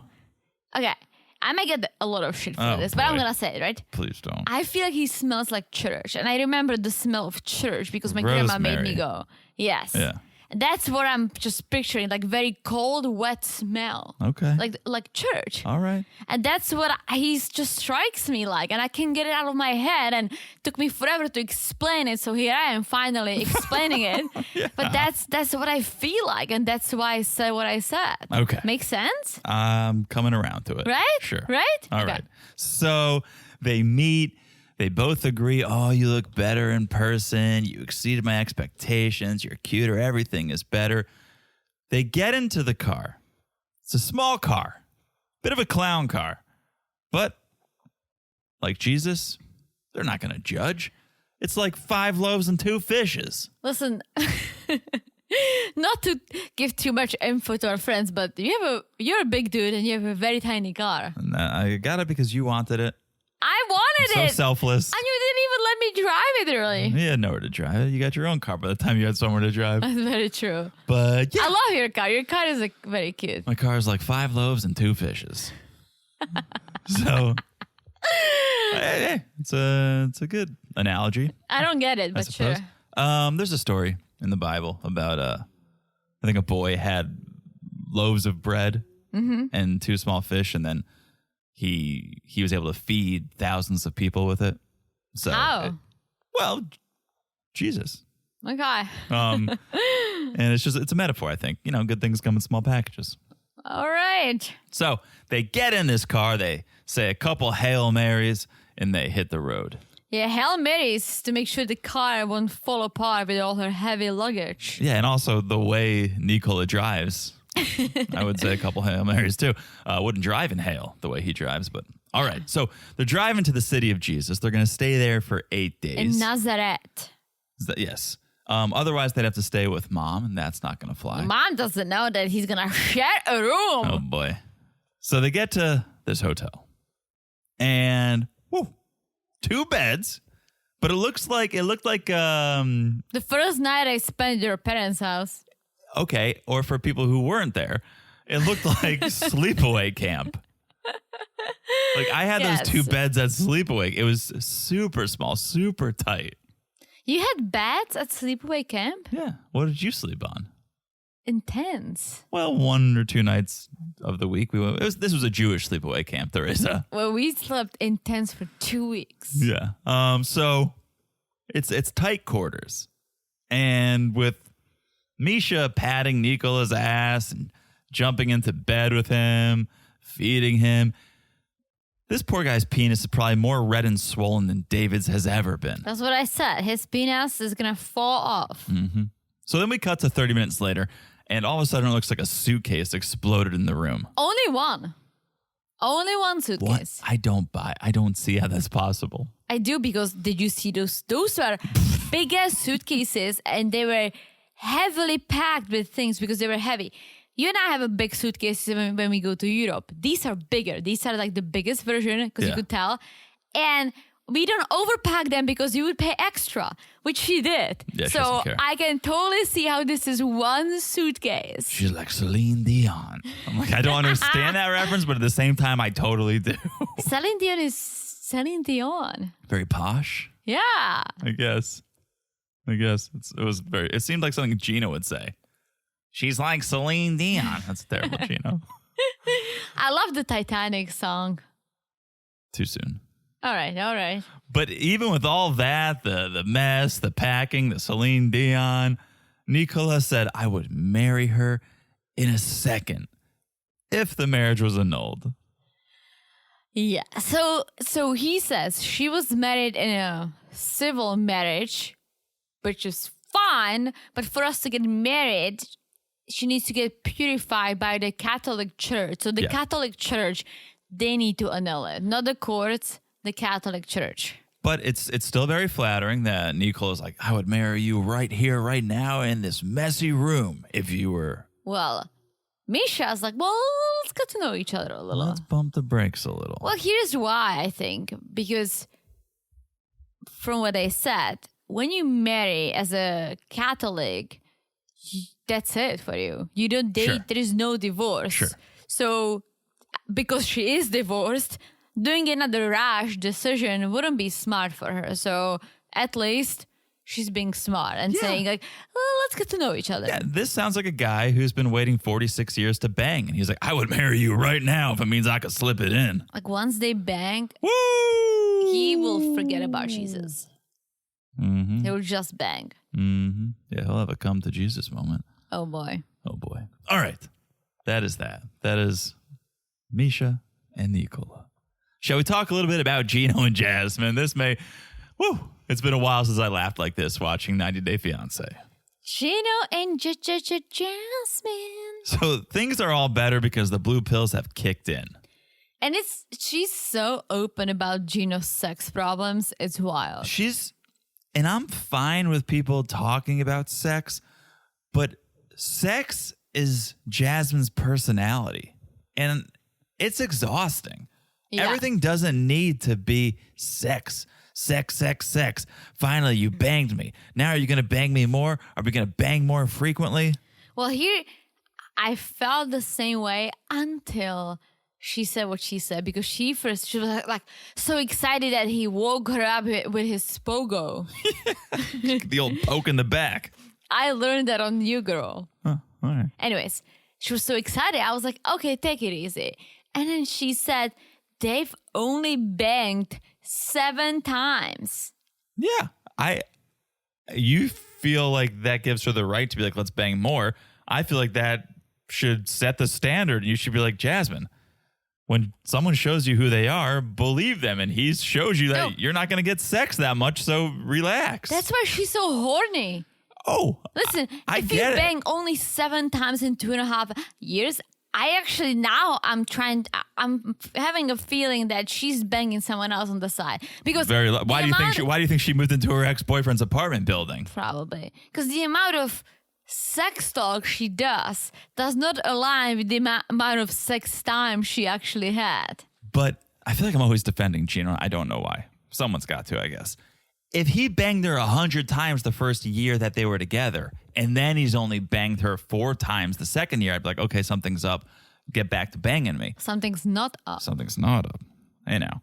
Okay. I may get a lot of shit for this, but I'm going to say it, right? Please don't. I feel like he smells like church. And I remember the smell of church because my grandma made me go. Yes. Yeah. That's what I'm just picturing, like very cold, wet smell. Okay. Like church. All right. And that's what he just strikes me like. And I can't get it out of my head. And it took me forever to explain it. So here I am finally explaining it. Yeah. But that's what I feel like. And that's why I said what I said. Okay. Makes sense? I'm coming around to it. Right? Sure. Right? All right. So they meet. They both agree, oh, you look better in person. You exceeded my expectations. You're cuter. Everything is better. They get into the car. It's a small car. Bit of a clown car. But like Jesus, they're not going to judge. It's like 5 loaves and 2 fishes. Listen, not to give too much info to our friends, but you're a big dude and you have a very tiny car. And I got it because you wanted it. I wanted it. So selfless. And you didn't even let me drive it really. You had nowhere to drive. You got your own car by the time you had somewhere to drive. That's very true. But yeah. I love your car. Your car is like very cute. My car is like 5 loaves and 2 fishes. So hey, it's a good analogy. I don't get it, but sure. There's a story in the Bible about I think a boy had loaves of bread and 2 small fish, and then he was able to feed thousands of people with it. So, Jesus. Okay. And it's a metaphor, I think. You know, good things come in small packages. All right. So they get in this car, they say a couple Hail Marys, and they hit the road. Yeah, Hail Marys to make sure the car won't fall apart with all her heavy luggage. Yeah, and also the way Nicola drives. I would say a couple Hail Marys too. Wouldn't drive in hail the way he drives, but all right. So they're driving to the city of Jesus. They're going to stay there for 8 days. In Nazareth. Yes. Otherwise, they'd have to stay with mom, and that's not going to fly. Mom doesn't know that he's going to share a room. Oh, boy. So they get to this hotel, and 2 beds, but it looked like the first night I spent at your parents' house. Okay, or for people who weren't there, it looked like sleepaway camp. Like I had those 2 beds at sleepaway. It was super small, super tight. You had beds at sleepaway camp? Yeah. What did you sleep on? Intense. Well, 1 or 2 nights of the week we went. This was a Jewish sleepaway camp. There is a. Well, we slept intense for 2 weeks. Yeah. So it's tight quarters, and with Meisha patting Nicola's ass and jumping into bed with him, feeding him. This poor guy's penis is probably more red and swollen than David's has ever been. That's what I said. His penis is going to fall off. Mm-hmm. So then we cut to 30 minutes later, and all of a sudden it looks like a suitcase exploded in the room. Only one suitcase. What? I don't see how that's possible. I do, because did you see those? Those were biggest suitcases, and they were heavily packed with things because they were heavy. You and I have a big suitcase when we go to Europe. These are bigger. These are like the biggest version, because you could tell. And we don't overpack them because you would pay extra, which she did. Yeah, she so doesn't care. I can totally see how this is one suitcase. She's like Celine Dion. I'm like, I don't understand that reference, but at the same time, I totally do. Celine Dion is Celine Dion. Very posh, Yeah. I guess. It seemed like something Gino would say. She's like Celine Dion. That's terrible, Gino. I love the Titanic song. Too soon. All right. But even with all that, the mess, the packing, the Celine Dion, Nicola said, I would marry her in a second if the marriage was annulled. Yeah. So he says she was married in a civil marriage, which is fine. But for us to get married, she needs to get purified by the Catholic Church. So the Catholic Church, they need to annul it. Not the courts, the Catholic Church. But it's still very flattering that Nicola's like, I would marry you right here, right now in this messy room if you were. Well, Meisha's like, well, let's get to know each other a little. Let's bump the brakes a little. Well, here's why, I think. Because from what they said, when you marry as a Catholic, that's it for you. You don't date. Sure. There is no divorce. Sure. So because she is divorced, doing another rash decision wouldn't be smart for her. So at least she's being smart and saying like, let's get to know each other. Yeah, this sounds like a guy who's been waiting 46 years to bang. And he's like, I would marry you right now if it means I could slip it in. Like once they bang, woo! He will forget about Jesus. Mm-hmm. He will just bang. Mm-hmm. Yeah, he'll have a come to Jesus moment. Oh, boy. Oh, boy. All right. That is that. That is Meisha and Nicola. Shall we talk a little bit about Gino and Jasmine? It's been a while since I laughed like this watching 90 Day Fiancé. Gino and Jasmine. So things are all better because the blue pills have kicked in. And she's so open about Gino's sex problems. It's wild. And I'm fine with people talking about sex, but sex is Jasmine's personality. And it's exhausting. Yeah. Everything doesn't need to be sex. Sex. Finally, you banged me. Now are you going to bang me more? Are we going to bang more frequently? Well, here, I felt the same way until she said what she said, because she was like so excited that he woke her up with his spogo. The old poke in the back. I learned that on You Girl. Oh, all right. Anyways, she was so excited. I was like, okay, take it easy. And then she said, they've only banged 7 times. Yeah. You feel like that gives her the right to be like, let's bang more. I feel like that should set the standard. You should be like, Jasmine, when someone shows you who they are, believe them. And he shows you that you're not going to get sex that much, so relax. That's why she's so horny. Oh, Listen, I if you get it. bang only 7 times in 2.5 years, I'm having a feeling that she's banging someone else on the side. Because why do you think she moved into her ex-boyfriend's apartment building? Probably. Because the amount of sex talk she does not align with the amount of sex time she actually had. But I feel like I'm always defending Gino. I don't know why. Someone's got to, I guess. If he banged her 100 times the first year that they were together, and then he's only banged her 4 times the second year, I'd be like, okay, something's up. Get back to banging me. Something's not up. Something's not up. I know.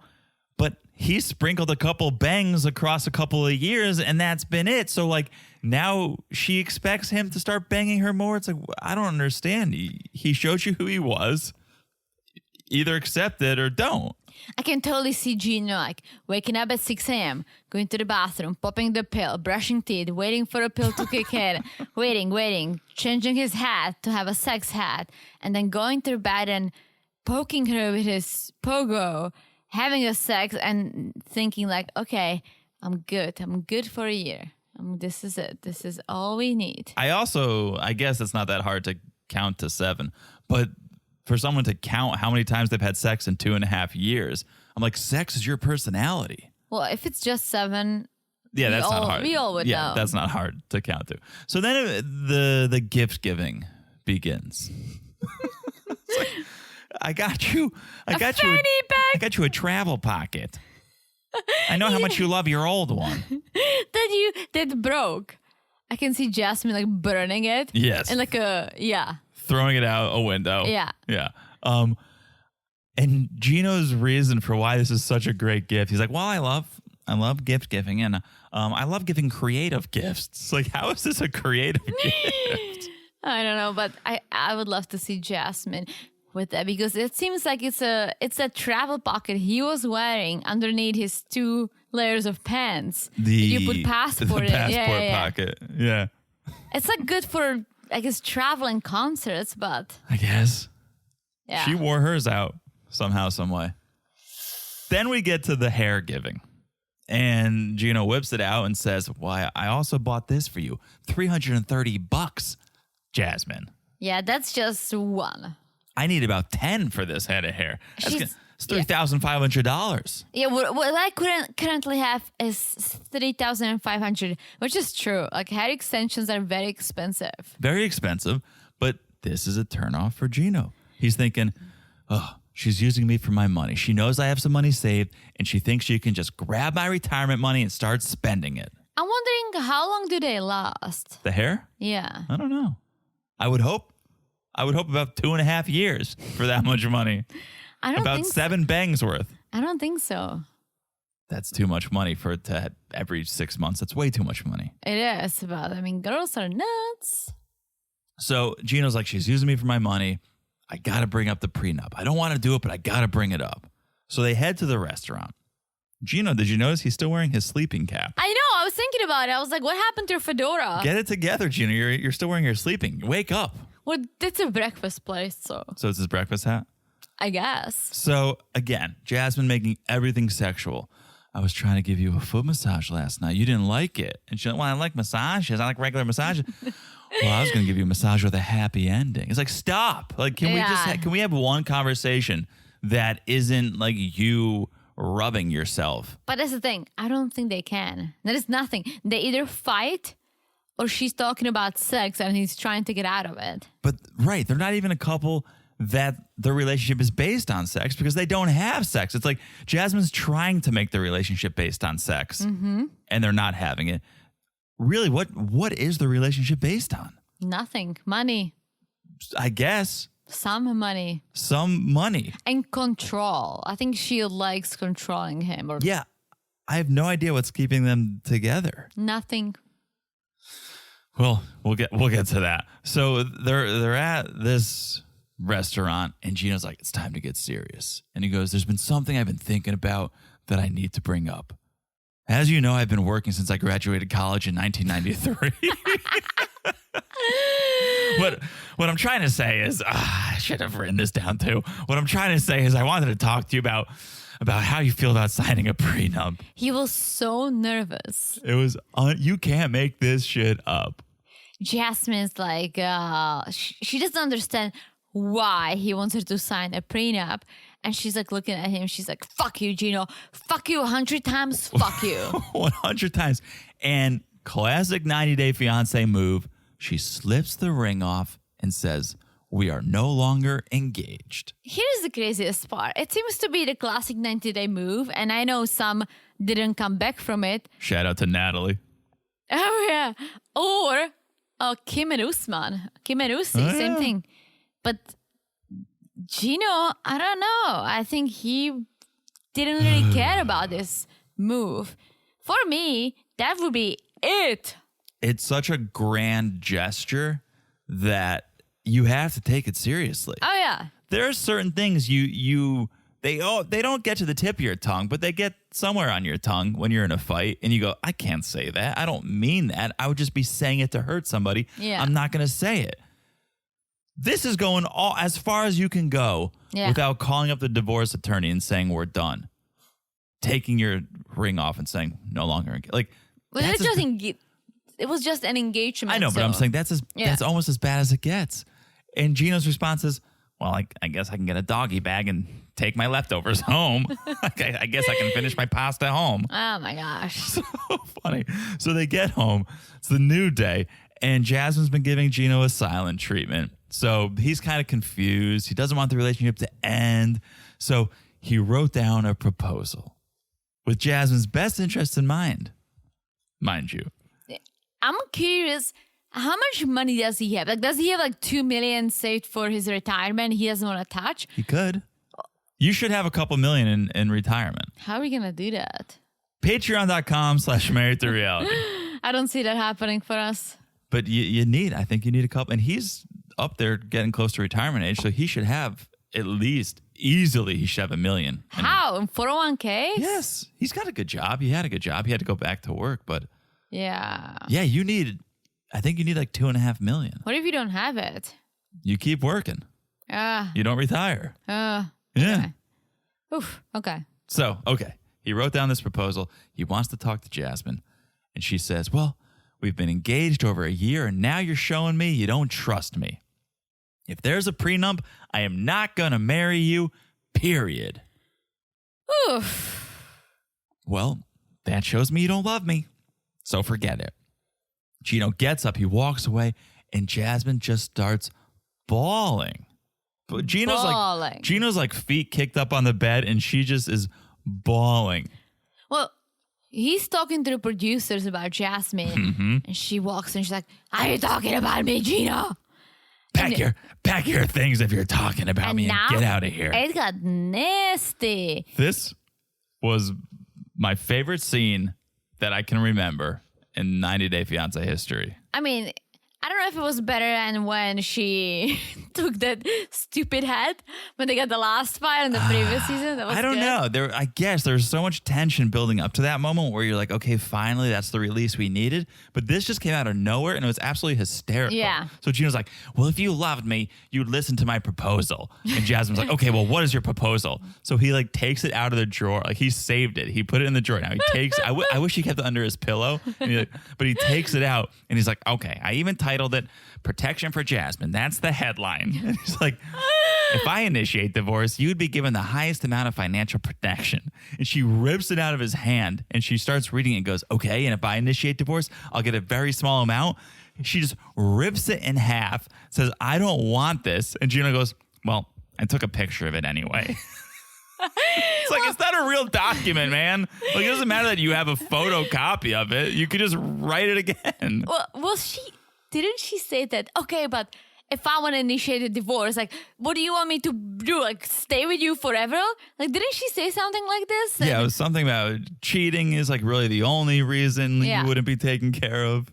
But he sprinkled a couple bangs across a couple of years, and that's been it. So, like, now she expects him to start banging her more. It's like, I don't understand. He showed you who he was. Either accept it or don't. I can totally see Gino like waking up at 6 a.m., going to the bathroom, popping the pill, brushing teeth, waiting for a pill to kick in, waiting, changing his hat to have a sex hat, and then going to bed and poking her with his pogo, having a sex and thinking like, okay, I'm good for a year. This is it. This is all we need. I guess it's not that hard to count to 7, but for someone to count how many times they've had sex in 2.5 years, I'm like, sex is your personality. Well, if it's just 7, yeah, that's not hard. We all would know. That's not hard to count to. So then the gift giving begins. It's like, I got you a travel pocket. I know how much you love your old one. that broke. I can see Jasmine like burning it. Yes. And like throwing it out a window. Yeah. Yeah. And Gino's reason for why this is such a great gift, he's like, well, I love gift giving, and I love giving creative gifts. It's like, how is this a creative gift? I don't know, but I would love to see Jasmine with that, because it seems like it's a travel pocket he was wearing underneath his 2 layers of pants. You put passport in. Passport pocket. Yeah. It's like good for, I guess, traveling concerts, but I guess. Yeah. She wore hers out somehow, some way. Then we get to the hair giving. And Gino whips it out and says, why, I also bought this for you. $330, Jasmine. Yeah, that's just 1. I need about 10 for this head of hair. It's $3,500. Yeah, what I currently have is $3,500, which is true. Like, hair extensions are very expensive. Very expensive, but this is a turnoff for Gino. He's thinking, oh, she's using me for my money. She knows I have some money saved, and she thinks she can just grab my retirement money and start spending it. I'm wondering, how long do they last? The hair? Yeah. I don't know. I would hope about 2.5 years for that much money. I don't about think 7 bangs worth. I don't think so. That's too much money for it to every 6 months. That's way too much money. It is, but I mean, girls are nuts. So Gino's like, she's using me for my money. I got to bring up the prenup. I don't want to do it, but I got to bring it up. So they head to the restaurant. Gino, did you notice he's still wearing his sleeping cap? I know. I was thinking about it. I was like, what happened to your fedora? Get it together, Gino. You're still wearing your sleeping. Wake up. Well, it's a breakfast place, so. So it's his breakfast hat? I guess. So again, Jasmine making everything sexual. I was trying to give you a foot massage last night. You didn't like it. And she's like, well, I like massages. I like regular massages. Well, I was going to give you a massage with a happy ending. It's like, stop. Like, can we have one conversation that isn't like you rubbing yourself? But that's the thing. I don't think they can. There is nothing. They either fight or she's talking about sex and he's trying to get out of it. But right, they're not even a couple that their relationship is based on sex because they don't have sex. It's like Jasmine's trying to make the relationship based on sex and they're not having it. Really, what is the relationship based on? Nothing. Money. I guess. Some money. Some money. And control. I think she likes controlling him. Yeah. I have no idea what's keeping them together. Nothing. Well, we'll get to that. So they're at this restaurant and Gino's like, it's time to get serious. And he goes, there's been something I've been thinking about that I need to bring up. As you know, I've been working since I graduated college in 1993. what I'm trying to say is, I should have written this down too. What I'm trying to say is I wanted to talk to you about how you feel about signing a prenup. He was so nervous. It was, you can't make this shit up. Jasmine's like, she doesn't understand why he wants her to sign a prenup. And she's like looking at him. She's like, fuck you, Gino. Fuck you 100 times. Fuck you. 100 times. And classic 90-day fiance move. She slips the ring off and says, we are no longer engaged. Here's the craziest part. It seems to be the classic 90-day move. And I know some didn't come back from it. Shout out to Natalie. Oh, yeah. Or Kim and Usman. Kim and Uzi, same thing. But Gino, I don't know. I think he didn't really care about this move. For me, that would be it. It's such a grand gesture that you have to take it seriously. Oh, yeah. There are certain things they don't get to the tip of your tongue, but they get somewhere on your tongue when you're in a fight and you go, I can't say that. I don't mean that. I would just be saying it to hurt somebody. Yeah. I'm not going to say it. This is going all as far as you can go without calling up the divorce attorney and saying we're done. Taking your ring off and saying no longer. Like, well, it was just an engagement. I know, but I'm saying that's almost as bad as it gets. And Gino's response is, well, I guess I can get a doggy bag and take my leftovers home. I guess I can finish my pasta at home. Oh, my gosh. So funny. So they get home. It's the new day. And Jasmine's been giving Gino a silent treatment. So he's kind of confused. He doesn't want the relationship to end. So he wrote down a proposal with Jasmine's best interests in mind you. I'm curious, how much money does he have? Like, does he have like $2 million saved for his retirement he doesn't want to touch? He could. You should have a couple million in retirement. How are we going to do that? Patreon.com/married to reality. I don't see that happening for us. But I think you need a couple. And he's up there getting close to retirement age. So he should have at least easily, he should have $1 million. How? In 401k? Yes. He's got a good job. He had a good job. He had to go back to work. But yeah, I think you need like $2.5 million. What if you don't have it? You keep working. You don't retire. Yeah. Okay. Oof. Okay. So, okay. He wrote down this proposal. He wants to talk to Jasmine. And she says, well, we've been engaged over a year and now you're showing me you don't trust me. If there's a prenup, I am not going to marry you, period. Oof. Well, that shows me you don't love me. So forget it. Gino gets up, he walks away, and Jasmine just starts bawling. But Gino's like feet kicked up on the bed, and she just is bawling. Well, he's talking to the producers about Jasmine, and she walks in, she's like, are you talking about me, Gino? Pack your things if you're talking about me and get out of here. It got nasty. This was my favorite scene that I can remember in 90 Day Fiancé history. I mean, I don't know if it was better than when she took that stupid hat when they got the last fight in the previous season. That was I don't know. I guess there's so much tension building up to that moment where you're like, okay, finally, that's the release we needed. But this just came out of nowhere and it was absolutely hysterical. Yeah. So Gino's like, well, if you loved me, you'd listen to my proposal. And Jasmine's like, okay, well, what is your proposal? So he like takes it out of the drawer. Like he saved it. He put it in the drawer. Now he takes I wish he kept it under his pillow. But he takes it out and he's like, okay, I even titled it Protection for Jasmine. That's the headline. And he's like, if I initiate divorce, you'd be given the highest amount of financial protection. And she rips it out of his hand and she starts reading it and goes, okay, and if I initiate divorce, I'll get a very small amount. She just rips it in half, says, I don't want this. And Gino goes, well, I took a picture of it anyway. It's like, it's not a real document, man. Like, it doesn't matter that you have a photocopy of it. You could just write it again. Well, didn't she say that, okay, but if I want to initiate a divorce, like, what do you want me to do? Like, stay with you forever? Like, didn't she say something like this? Yeah, it was something about cheating is like really the only reason you wouldn't be taken care of.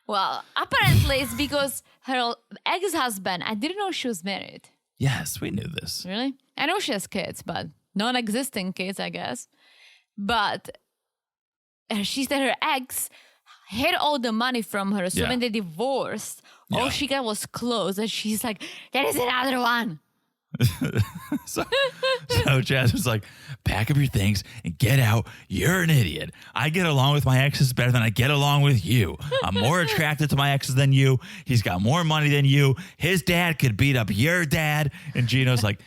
Well, apparently it's because her ex-husband, I didn't know she was married. Yes, we knew this. Really? I know she has kids, but non-existing kids, I guess. But she said her ex hid all the money from her. So Yeah. when they divorced, all Yeah. she got was clothes. And she's like, there is another one. So Jazz was like, pack up your things and get out. You're an idiot. I get along with my exes better than I get along with you. I'm more attracted to my exes than you. He's got more money than you. His dad could beat up your dad. And Gino's like,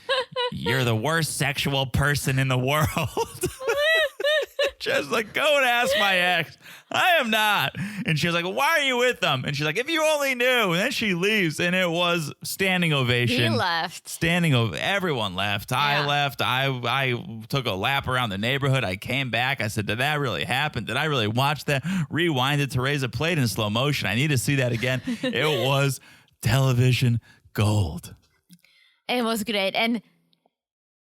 you're the worst sexual person in the world. Jazz like, go and ask my ex. I am not. And she was like, why are you with them? And she's like, if you only knew. And then she leaves, and it was standing ovation. He left. Everyone left. I Yeah. left. I took a lap around the neighborhood. I came back. I said, did that really happen? Did I really watch that? Rewinded. Teresa played in slow motion. I need to see that again. It was television gold. It was great. And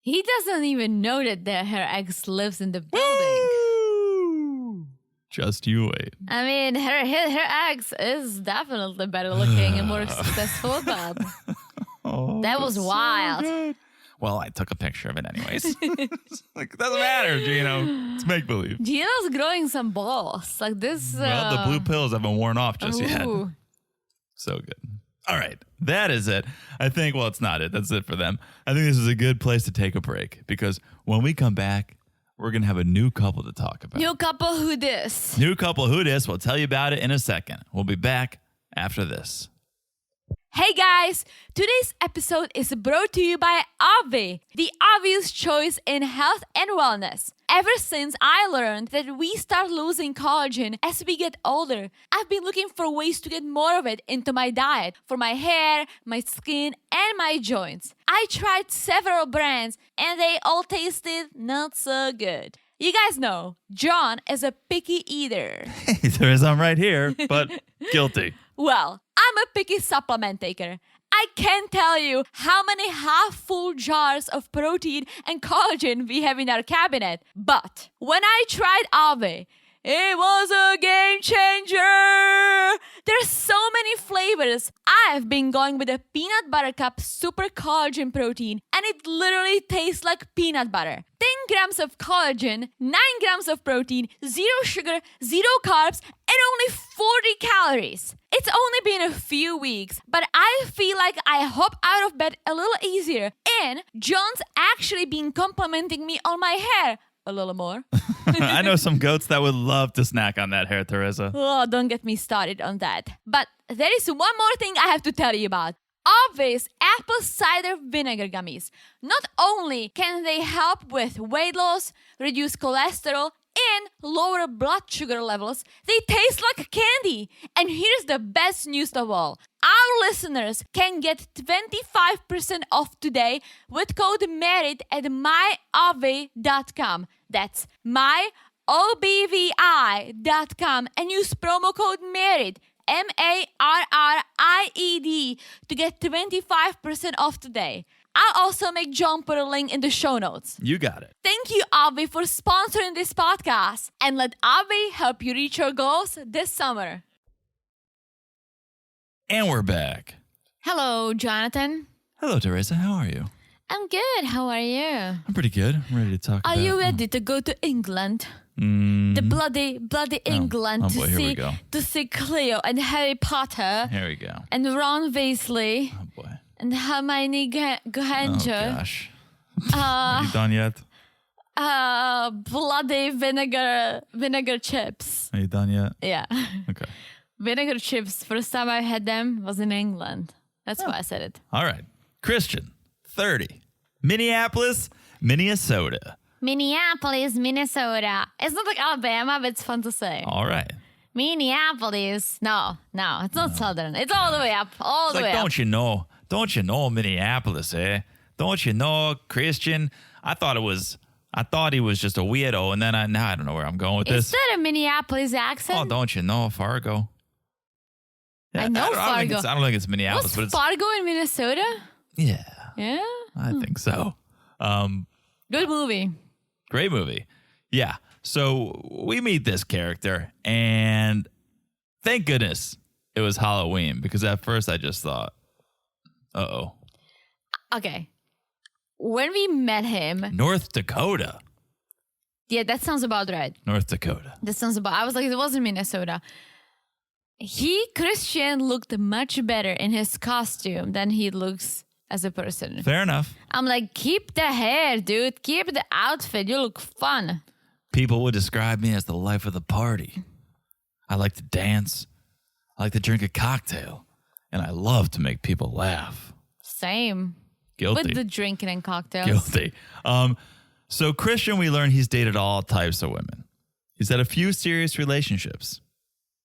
he doesn't even know that her ex lives in the building. Just you wait. I mean, her ex is definitely better looking and more successful, but that was wild. good. Well, I took a picture of it anyways. Like, it doesn't matter, Gino. It's make believe. Gino's growing some balls. Like this. Well, the blue pills haven't worn off just yet. Ooh. So good. All right. That is it. I think, well, it's not it. That's it for them. I think this is a good place to take a break because when we come back, we're going to have a new couple to talk about. New couple who dis. New couple who dis. We'll tell you about it in a second. We'll be back after this. Hey guys, today's episode is brought to you by Ave, the obvious choice in health and wellness. Ever since I learned that we start losing collagen as we get older, I've been looking for ways to get more of it into my diet for my hair, my skin, and my joints. I tried several brands and they all tasted not so good. You guys know, John is a picky eater. Hey, Teresa, I'm right here, but guilty. Well, I'm a picky supplement taker. I can't tell you how many half-full jars of protein and collagen we have in our cabinet. But when I tried Ave, it was a game changer! There's so many flavors. I've been going with a peanut butter cup super collagen protein, and it literally tastes like peanut butter. 10 grams of collagen, 9 grams of protein, 0 sugar, 0 carbs, and only 40 calories. It's only been a few weeks, but I feel like I hop out of bed a little easier, and John's actually been complimenting me on my hair a little more. I know some goats that would love to snack on that hair, Teresa. Oh, don't get me started on that. But there is one more thing I have to tell you about. Ave's apple cider vinegar gummies. Not only can they help with weight loss, reduce cholesterol, and lower blood sugar levels, they taste like candy. And here's the best news of all. Our listeners can get 25% off today with code MERIT at myave.com. That's myobvi.com and use promo code MERIT, MARRIED, to get 25% off today. I'll also make John put a link in the show notes. You got it. Thank you, Avi, for sponsoring this podcast. And let Avi help you reach your goals this summer. And we're back. Hello, Jonathan. Hello, Teresa. How are you? I'm good. How are you? I'm pretty good. I'm ready to talk Are about you ready to go to England? The bloody England boy, here we go. to see Cleo and Harry Potter Here we go. and Ron Weasley Oh, boy. and Hermione Oh, Granger. gosh. Are you done yet? Bloody vinegar chips. Are you done yet? Yeah. Okay. Vinegar chips, first time I had them was in England. That's why I said it. All right. Christian, 30. Minneapolis, Minnesota. Minneapolis, Minnesota. It's not like Alabama, but it's fun to say. All right. Minneapolis. No, it's not southern. It's all the way up. All It's the like, way up. don't you know Minneapolis, eh? Don't you know Christian? I thought he was just a weirdo, and then now I don't know where I'm going with Is this. that a Minneapolis Oh, accent? don't you know Fargo? I know Fargo. I don't think it's Minneapolis, Was but it's Fargo in Minnesota? yeah, Yeah. I think so. Good movie. Great movie. Yeah. So we meet this character, and thank goodness it was Halloween, because at first I just thought, uh-oh. Okay. When we met him, North Dakota. yeah, that sounds about right. North Dakota. That sounds about. I was like, it wasn't Minnesota. Christian looked much better in his costume than he looks as a person. Fair enough. I'm like, keep the hair, dude. Keep the outfit. You look fun. People would describe me as the life of the party. I like to dance. I like to drink a cocktail. And I love to make people laugh. Same. Guilty. With the drinking and cocktails. Guilty. So Christian, we learned he's dated all types of women. He's had a few serious relationships.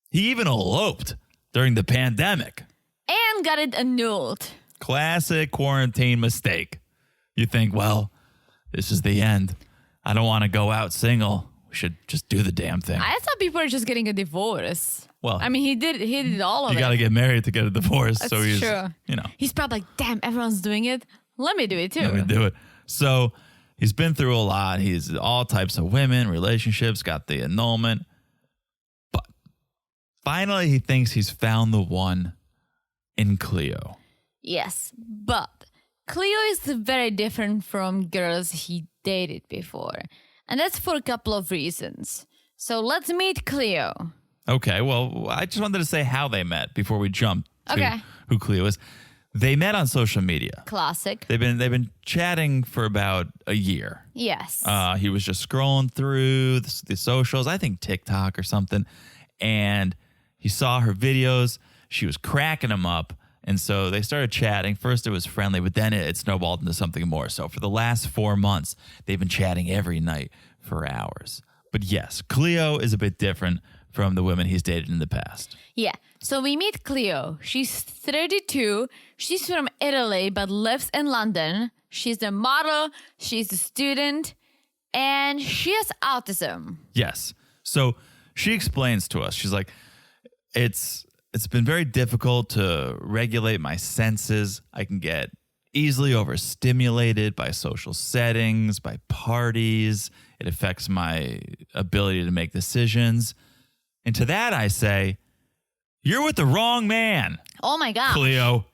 He even eloped during the pandemic. And got it annulled. Classic quarantine mistake. You think, well, this is the end. I don't want to go out single. We should just do the damn thing. I thought people were just getting a divorce. Well, I mean, he did all of it. You got to get married to get a divorce. That's so he's, true. He's probably like, damn, everyone's doing it. Let me do it too. Let me do it. So he's been through a lot. He's all types of women, relationships, got the annulment. But finally, he thinks he's found the one in Cleo. Yes, but Cleo is very different from girls he dated before. And that's for a couple of reasons. So let's meet Cleo. Okay, well, I just wanted to say how they met before we jump to who Cleo is. They met on social media. Classic. They've been chatting for about a year. Yes. He was just scrolling through the socials, I think TikTok or something, and he saw her videos. She was cracking him up, and so they started chatting. First it was friendly, but then it snowballed into something more. So for the last 4 months, they've been chatting every night for hours. But yes, Cleo is a bit different from the women he's dated in the past. Yeah. So we meet Cleo. She's 32. She's from Italy, but lives in London. She's a model. She's a student. And she has autism. Yes. So she explains to us, she's like, it's been very difficult to regulate my senses. I can get easily overstimulated by social settings, by parties. It affects my ability to make decisions. And to that I say, you're with the wrong man. Oh my God. Cleo,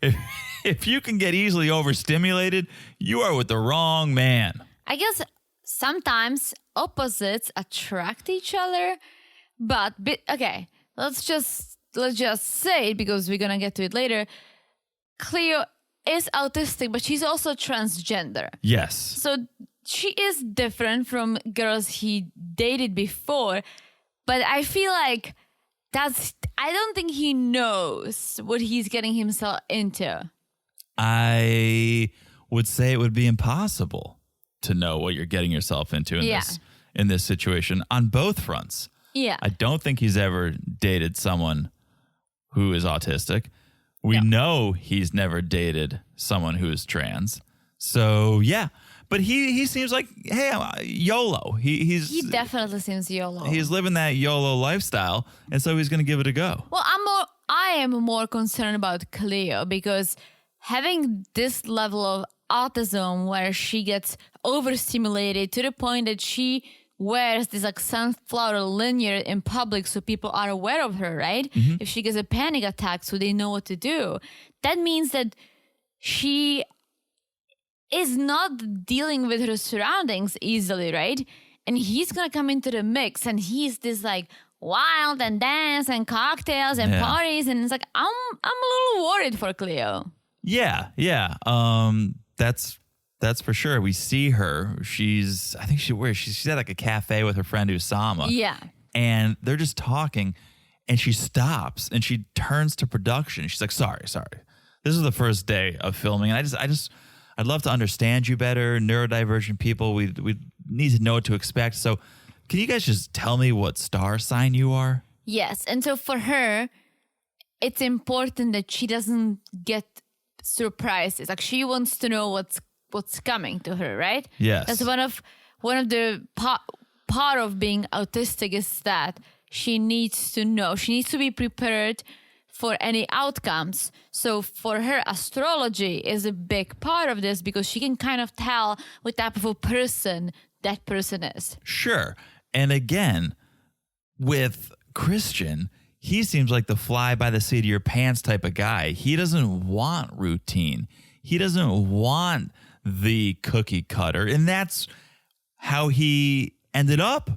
if you can get easily overstimulated, you are with the wrong man. I guess sometimes opposites attract each other. But okay, let's just say it because we're going to get to it later. Cleo is autistic, but she's also transgender. Yes. So she is different from girls he dated before. But I feel like I don't think he knows what he's getting himself into. I would say it would be impossible to know what you're getting yourself into in this situation on both fronts. Yeah. I don't think he's ever dated someone who is autistic. We know he's never dated someone who is trans. So, yeah. But he seems like, hey, YOLO. He definitely seems YOLO. He's living that YOLO lifestyle, and so he's going to give it a go. Well, I am more concerned about Cleo because having this level of autism where she gets overstimulated to the point that she wears this like sunflower lanyard in public so people are aware of her, right? Mm-hmm. If she gets a panic attack so they know what to do, that means that she is not dealing with her surroundings easily, right? And he's gonna come into the mix and he's this like wild and dance and cocktails and parties, and it's like I'm a little worried for Cleo. Yeah. That's for sure. We see her. She's at like a cafe with her friend Usama. Yeah. And they're just talking and she stops and she turns to production. She's like, sorry. This is the first day of filming. And I'd love to understand you better. Neurodivergent people, we need to know what to expect. So can you guys just tell me what star sign you are? Yes. And so for her, it's important that she doesn't get surprises. Like she wants to know what's coming to her, right? Yes. That's one of the part of being autistic is that she needs to know. She needs to be prepared for any outcomes. So for her, astrology is a big part of this because she can kind of tell what type of a person that person is. Sure. And again, with Christian, he seems like the fly by the seat of your pants type of guy. He doesn't want routine. He doesn't want the cookie cutter. And that's how he ended up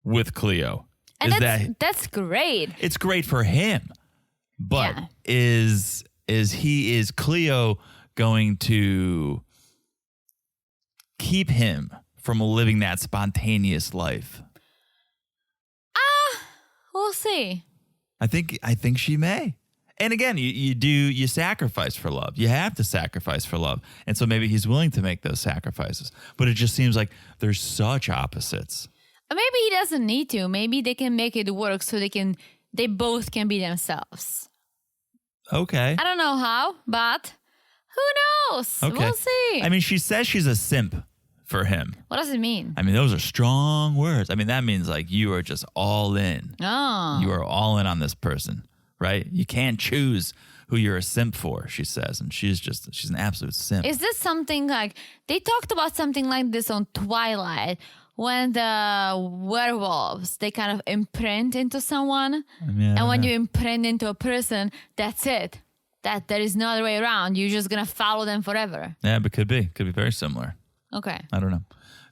with Cleo. And is that's great. it's great for him. But Yeah. is Cleo going to keep him from living that spontaneous life? We'll see. I think she may. And again, you sacrifice for love. You have to sacrifice for love. And so maybe he's willing to make those sacrifices. But it just seems like there's such opposites. Or maybe he doesn't need to. Maybe they can make it work so they both can be themselves. Okay. I don't know how, but who knows? Okay. We'll see. I mean, she says she's a simp for him. What does it mean? I mean, those are strong words. I mean, that means like you are just all in. Oh. You are all in on this person, right? You can't choose who you're a simp for, she says. And she's an absolute simp. Is this something like, they talked about something like this on Twilight when the werewolves, they kind of imprint into someone. Yeah, and when you imprint into a person, that's it. That there is no other way around. You're just going to follow them forever. Yeah, but could be very similar. Okay. I don't know.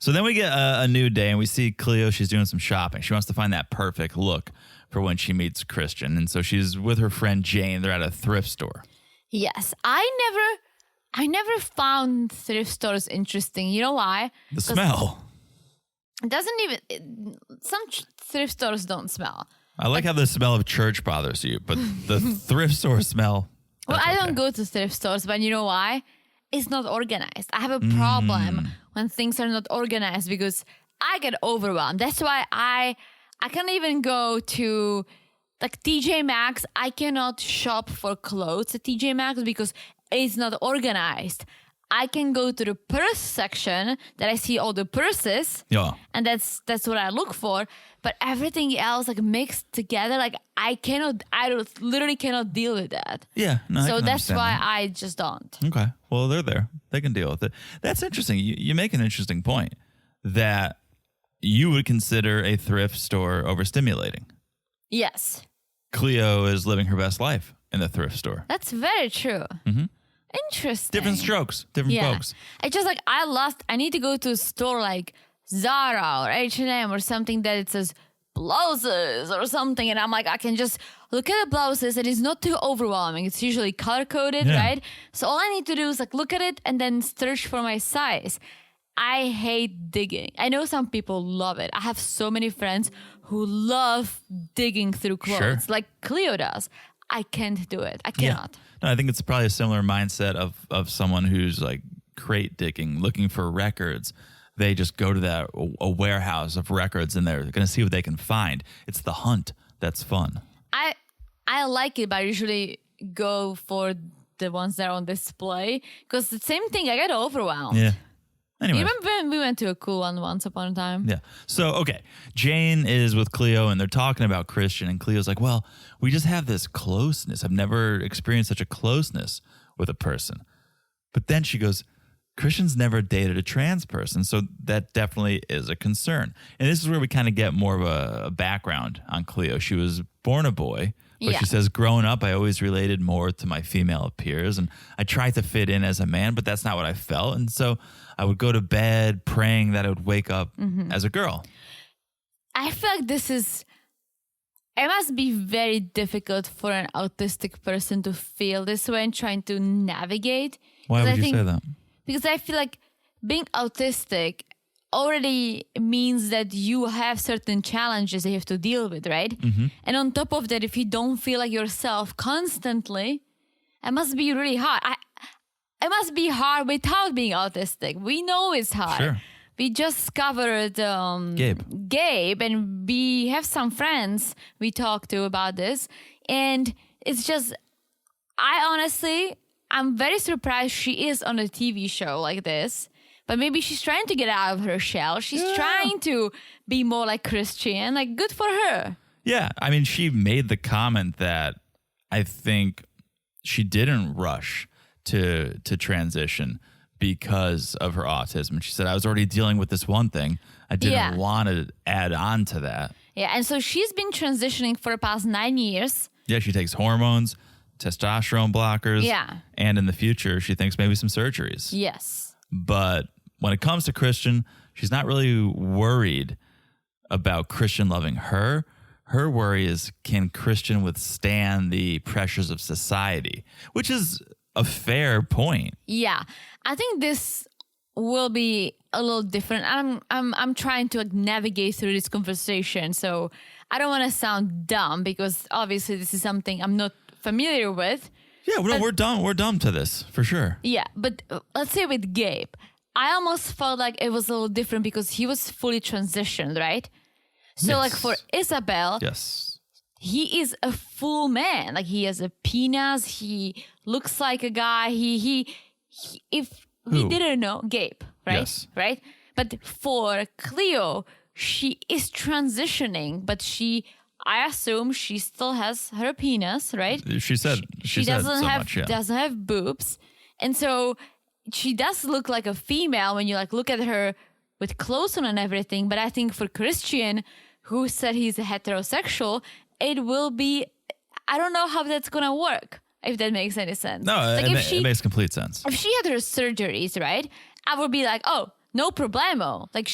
So then we get a new day and we see Cleo. She's doing some shopping. She wants to find that perfect look for when she meets Christian. And so she's with her friend Jane. They're at a thrift store. Yes. I never found thrift stores interesting. You know why? The smell. It doesn't even, some thrift stores don't smell. I like how the smell of church bothers you, but the thrift store smell. Well, I don't okay. go to thrift stores, but you know why? It's not organized. I have a problem when things are not organized because I get overwhelmed. That's why I can't even go to like TJ Maxx. I cannot shop for clothes at TJ Maxx because it's not organized. I can go to the purse section that I see all the purses. Yeah. And that's what I look for. But everything else like mixed together, like I literally cannot deal with that. Yeah. No, So I can that's understand why that. I just don't. Okay. Well, they're there. They can deal with it. That's interesting. You make an interesting point that you would consider a thrift store overstimulating. Yes. Cleo is living her best life in the thrift store. That's very true. Mm-hmm. Interesting. Different strokes, different folks. It's just like I need to go to a store like Zara or H&M or something that it says blouses or something. And I'm like, I can just look at the blouses and it's not too overwhelming. It's usually color coded, Yeah. right? So all I need to do is like look at it and then search for my size. I hate digging. I know some people love it. I have so many friends who love digging through clothes Sure. like Cleo does. I can't do it. I cannot. No, I think it's probably a similar mindset of someone who's like crate digging, looking for records. They just go to a warehouse of records and they're going to see what they can find. It's the hunt that's fun. I like it, but I usually go for the ones that are on display because the same thing. I get overwhelmed. Yeah. Anyway. You remember when we went to a cool one once upon a time? Yeah. So, okay. Jane is with Cleo and they're talking about Christian. And Cleo's like, well, we just have this closeness. I've never experienced such a closeness with a person. But then she goes, Christian's never dated a trans person. So that definitely is a concern. And this is where we kind of get more of a background on Cleo. She was born a boy. But Yeah. she says, growing up, I always related more to my female peers. And I tried to fit in as a man, but that's not what I felt. And so I would go to bed praying that I would wake up as a girl. I feel like it must be very difficult for an autistic person to feel this way and trying to navigate. Why 'Cause would I you think- say that? Because I feel like being autistic already means that you have certain challenges that you have to deal with, right? And on top of that, if you don't feel like yourself constantly, it must be really hard. It must be hard without being autistic. We know it's hard. Sure. We just covered Gabe, and we have some friends we talked to about this. And it's just, I'm very surprised she is on a TV show like this. But maybe she's trying to get out of her shell. She's trying to be more like Christian. Like, good for her. Yeah. I mean, she made the comment that I think she didn't rush to transition because of her autism. She said, I was already dealing with this one thing. I didn't want to add on to that. Yeah, and so she's been transitioning for the past 9 years. Yeah, she takes hormones, testosterone blockers. Yeah. And in the future, she thinks maybe some surgeries. Yes. But when it comes to Christian, she's not really worried about Christian loving her. her worry is, can Christian withstand the pressures of society? Which is a fair point. Yeah, I think this will be a little different. I'm trying to like navigate through this conversation, so I don't want to sound dumb because obviously this is something I'm not familiar with. Yeah, we're dumb to this for sure. Yeah, but let's say with Gabe, I almost felt like it was a little different because he was fully transitioned, right? So like for Isabel, yes, he is a full man. Like he has a penis. He looks like a guy. If we didn't know Gabe, right? Yes. Right. But for Cleo, she is transitioning, but I assume she still has her penis, right? She said doesn't have boobs, and so she does look like a female when you like look at her with clothes on and everything. But I think for Christian, who said he's a heterosexual, it will be. I don't know how that's gonna work. If that makes any sense. No, like it makes complete sense. If she had her surgeries, right, I would be like, oh, no problemo. Like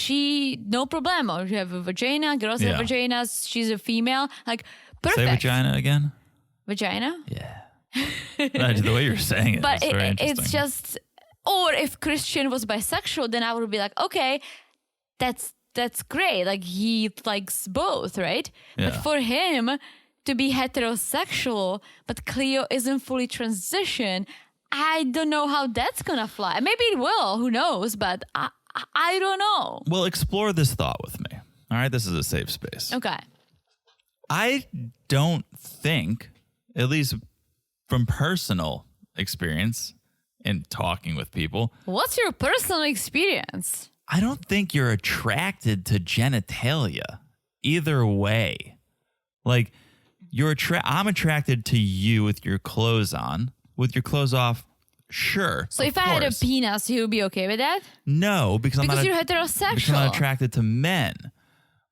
no problemo. You have a vagina, girls have vaginas, she's a female. Like, perfect. Say vagina again? Vagina? Yeah. No, the way you're saying it but is very interesting. It's just, or if Christian was bisexual, then I would be like, okay, that's great. Like, he likes both, right? Yeah. But for him to be heterosexual, but Cleo isn't fully transitioned, I don't know how that's gonna fly. Maybe it will, who knows, but I don't know. Well, explore this thought with me. All right, this is a safe space. Okay. I don't think, at least from personal experience in talking with people. What's your personal experience? I don't think you're attracted to genitalia either way. Like, I'm attracted to you with your clothes on. With your clothes off, sure. So if I had a penis, you would be okay with that? No, because you're heterosexual. Because I'm not attracted to men.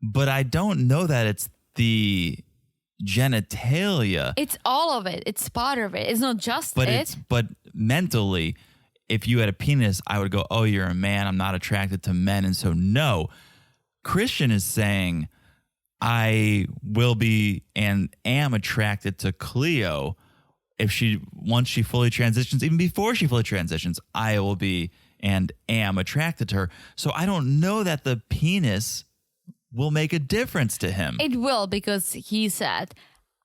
But I don't know that it's the genitalia. It's all of it. It's part of it. It's not just But mentally, if you had a penis, I would go, oh, you're a man. I'm not attracted to men. And so, no. Christian is saying, I will be and am attracted to Cleo once she fully transitions. Even before she fully transitions, I will be and am attracted to her. So I don't know that the penis will make a difference to him. It will, because he said,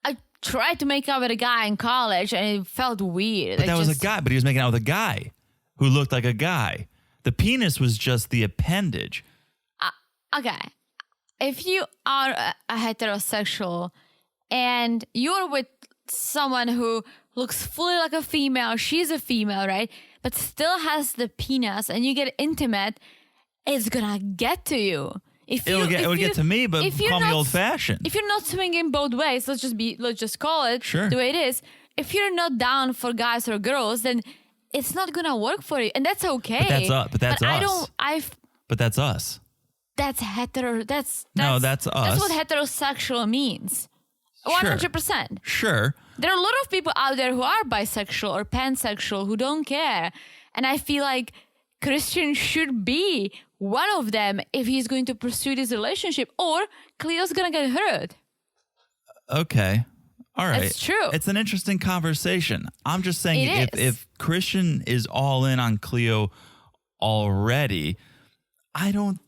I tried to make out with a guy in college and it felt weird. But that was a guy, but he was making out with a guy who looked like a guy. The penis was just the appendage. Okay. If you are a heterosexual and you're with someone who looks fully like a female, she's a female, right? But still has the penis and you get intimate, it's gonna get to you. It would get to me, but call me old fashioned. If you're not swinging both ways, let's just call it the way it is. If you're not down for guys or girls, then it's not gonna work for you. And that's okay. But that's us. But that's us. That's hetero. That's us. That's what heterosexual means. 100%. Sure. There are a lot of people out there who are bisexual or pansexual who don't care. And I feel like Christian should be one of them if he's going to pursue this relationship, or Cleo's going to get hurt. Okay. All right. It's true. It's an interesting conversation. I'm just saying if Christian is all in on Cleo already, I don't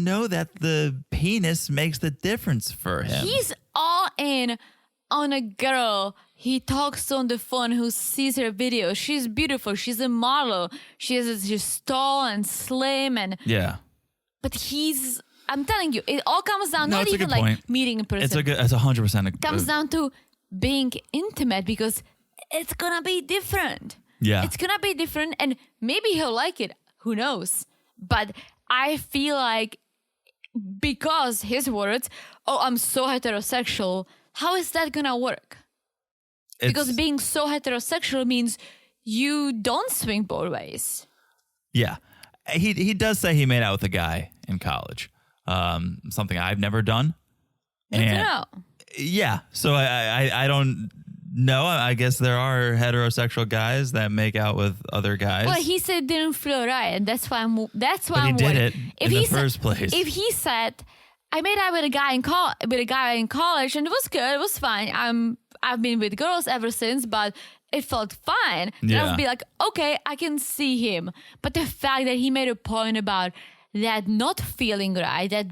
know that the penis makes the difference for him. He's all in on a girl he talks on the phone who sees her video. She's beautiful. She's a model. She's tall and slim and But I'm telling you, it all comes down not even like meeting in person. It's 100%. It comes down to being intimate, because it's gonna be different. Yeah. It's gonna be different, and maybe he'll like it. Who knows? But I feel like, because his words, oh, I'm so heterosexual, how is that gonna work? Because being so heterosexual means you don't swing both ways. Yeah. He does say he made out with a guy in college. Something I've never done. Good to know. Yeah. So I don't know. I guess there are heterosexual guys that make out with other guys. Well, he said it didn't feel right, and that's why I'm but he did it in the first place. If he said, I made out with a guy in college, and it was good. It was fine. I've been with girls ever since, but it felt fine. And I would be like, okay, I can see him. But the fact that he made a point about that not feeling right, it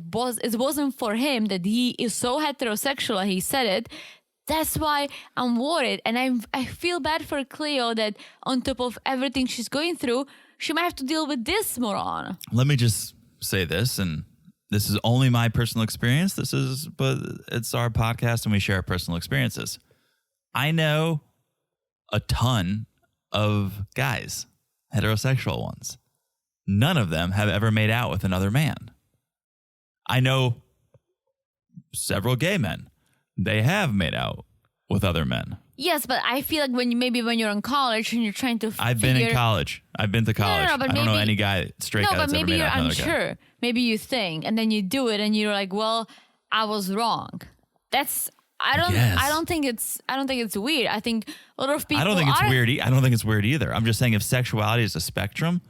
wasn't for him, that he is so heterosexual, he said it. That's why I'm worried. And I feel bad for Cleo that on top of everything she's going through, she might have to deal with this moron. Let me just say this, and this is only my personal experience. But it's our podcast and we share our personal experiences. I know a ton of guys, heterosexual ones. None of them have ever made out with another man. I know several gay men. They have made out with other men. Yes, but I feel like when you're in college and you're trying to I've been in college. I've been to college. No, but I don't know any guy straight guy that's ever made out with another guy. No, but maybe you're unsure. Maybe you think, and then you do it, and you're like, well, I was wrong. I don't think it's weird. I think a lot of people I don't think it's weird either. I'm just saying, if sexuality is a spectrum,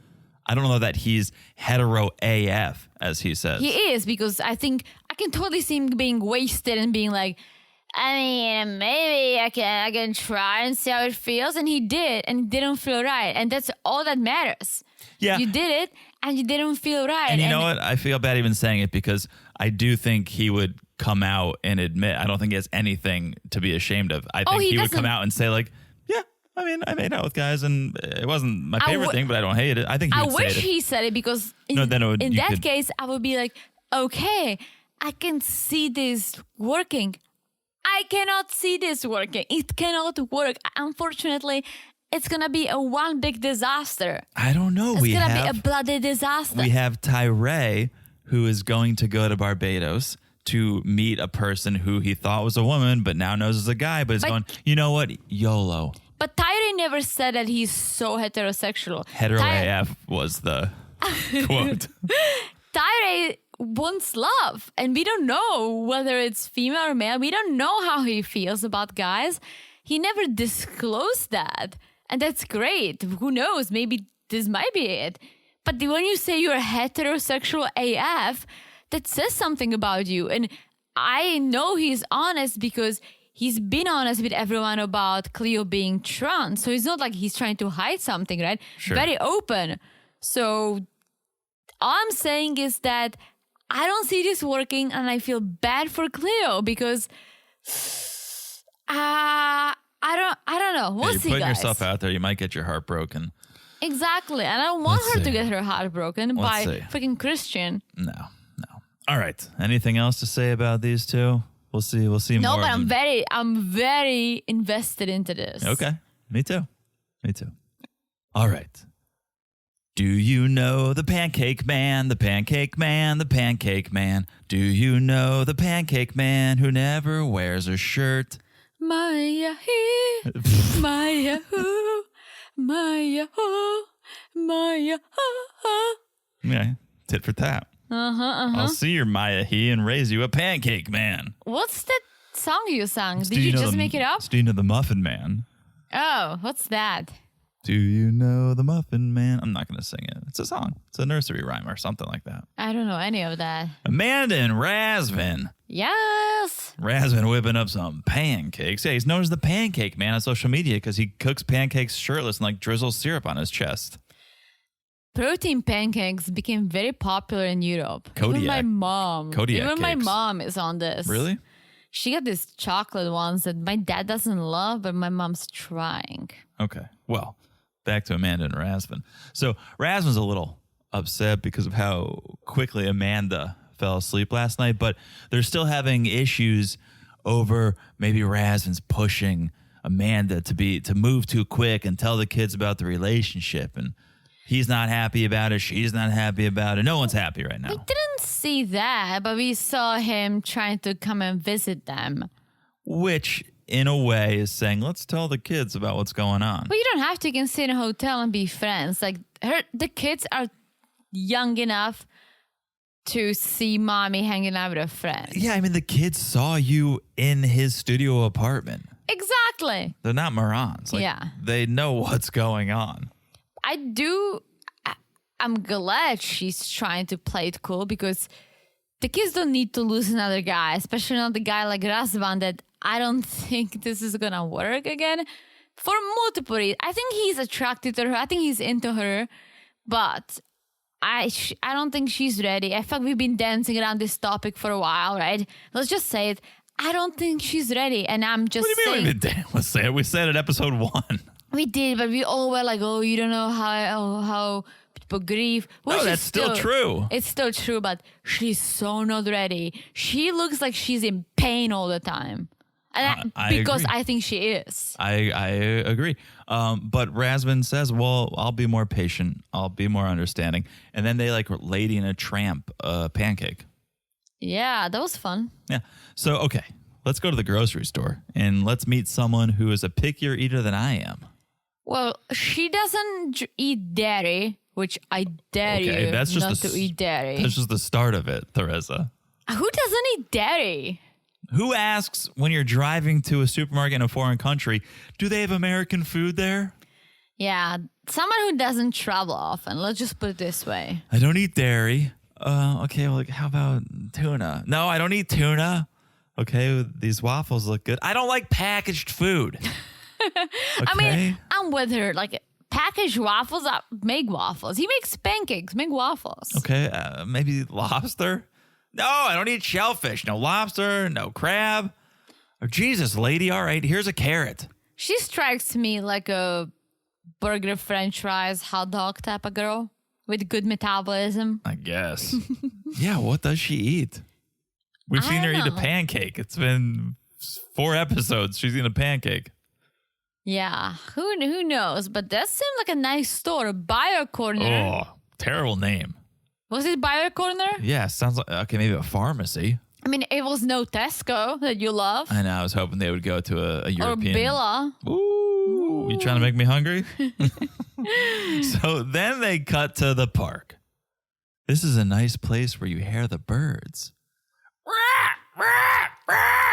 I don't know that he's hetero AF, as he says. He is, because I think I can totally see him being wasted and being like, I mean, maybe I can try and see how it feels. And he did, and it didn't feel right. And that's all that matters. Yeah. You did it, and you didn't feel right. And you know what? I feel bad even saying it, because I do think he would come out and admit. I don't think he has anything to be ashamed of. I think he would come out and say, like, yeah, I mean, I made out with guys, and it wasn't my favorite thing, but I don't hate it. I think he would say it. I wish he said it, because in that case, I would be like, okay, I can see this working. I cannot see this working. It cannot work. Unfortunately, it's going to be one big disaster. I don't know. It's going to be a bloody disaster. We have Tyree, who is going to go to Barbados to meet a person who he thought was a woman, but now knows is a guy, but is going, you know what? YOLO. But Tyree never said that he's so heterosexual. Hetero AF was the quote. Tyree wants love, and we don't know whether it's female or male. We don't know how he feels about guys. He never disclosed that, and that's great. Who knows? Maybe this might be it. But when you say you're heterosexual AF, that says something about you. And I know he's honest, because he's been honest with everyone about Cleo being trans. So it's not like he's trying to hide something, right? Sure. Very open. So all I'm saying is that I don't see this working, and I feel bad for Cleo, because I don't know. We'll see, You're putting guys. yourself out there. You might get your heart broken. Exactly. And I don't want her to get her heart broken by freaking Christian. No. All right. Anything else to say about these two? We'll see more. No, but I'm very invested into this. Okay. Me too. All right. Do you know the pancake man, the pancake man, the pancake man? Do you know the pancake man who never wears a shirt? Maya he, Maya who, Maya ho, Maya ha. Yeah, tit for tat. I'll see your Maya he and raise you a pancake man. What's that song you sang? Did you just make it up? Do you know the Muffin Man? Oh, what's that? Do you know the Muffin Man? I'm not going to sing it. It's a song. It's a nursery rhyme or something like that. I don't know any of that. Amanda and Razvan. Yes. Razvan whipping up some pancakes. Yeah, he's known as the Pancake Man on social media because he cooks pancakes shirtless and like drizzles syrup on his chest. Protein pancakes became very popular in Europe. Kodiak. Even my mom. Kodiak my cakes. mom is on this. Really? She got these chocolate ones that my dad doesn't love, but my mom's trying. Okay. Well, back to Amanda and Razvan. So Razvan's a little upset because of how quickly Amanda fell asleep last night, but they're still having issues over maybe Razvan's pushing Amanda to move too quick and tell the kids about the relationship, and he's not happy about it. She's not happy about it. No one's happy right now. We didn't see that, but we saw him trying to come and visit them. Which, in a way, is saying, let's tell the kids about what's going on. But you don't have to. You can stay in a hotel and be friends. Like, the kids are young enough to see mommy hanging out with a friend. Yeah, I mean, the kids saw you in his studio apartment. Exactly. They're not morons. Like, yeah. They know what's going on. I'm glad she's trying to play it cool, because the kids don't need to lose another guy, especially not the guy like Razvan that I don't think this is going to work again for multiple reasons. I think he's attracted to her. I think he's into her, but I don't think she's ready. I feel like we've been dancing around this topic for a while, right? Let's just say it. I don't think she's ready, and I'm just What do you saying. mean? Let's say it. We said it episode 1. We did, but we all were like, "Oh, you don't know how people grieve." Which No, is that's still true. It's still true, but she's so not ready. She looks like she's in pain all the time, and because agree. I think she is. I agree. But Razvan says, well, I'll be more patient. I'll be more understanding. And then they like Lady in a Tramp pancake. Yeah, that was fun. Yeah. So, okay, let's go to the grocery store and let's meet someone who is a pickier eater than I am. Well, she doesn't eat dairy, which I dare you that's just not to eat dairy. That's just the start of it, Theresa. Who doesn't eat dairy? Who asks when you're driving to a supermarket in a foreign country, do they have American food there? Yeah, someone who doesn't travel often. Let's just put it this way. I don't eat dairy. Okay, well, like, how about tuna? No, I don't eat tuna. Okay, these waffles look good. I don't like packaged food. Okay. I mean, I'm with her. Like, packaged waffles, make waffles. He makes pancakes, make waffles. Okay, maybe lobster? No, I don't eat shellfish. No lobster, no crab. Oh, Jesus, lady. All right, here's a carrot. She strikes me like a burger, french fries, hot dog type of girl with good metabolism. I guess. Yeah, what does she eat? We've seen her eat a pancake. It's been 4 episodes. She's eating a pancake. Yeah, who knows? But that seemed like a nice store. Buyer Corner. Oh, terrible name. Was it Buyer Corner? Yeah, sounds like, okay, maybe a pharmacy. I mean, it was no Tesco that you love. I know, I was hoping they would go to a European. Or Billa. Ooh, you trying to make me hungry? So then they cut to the park. This is a nice place where you hear the birds.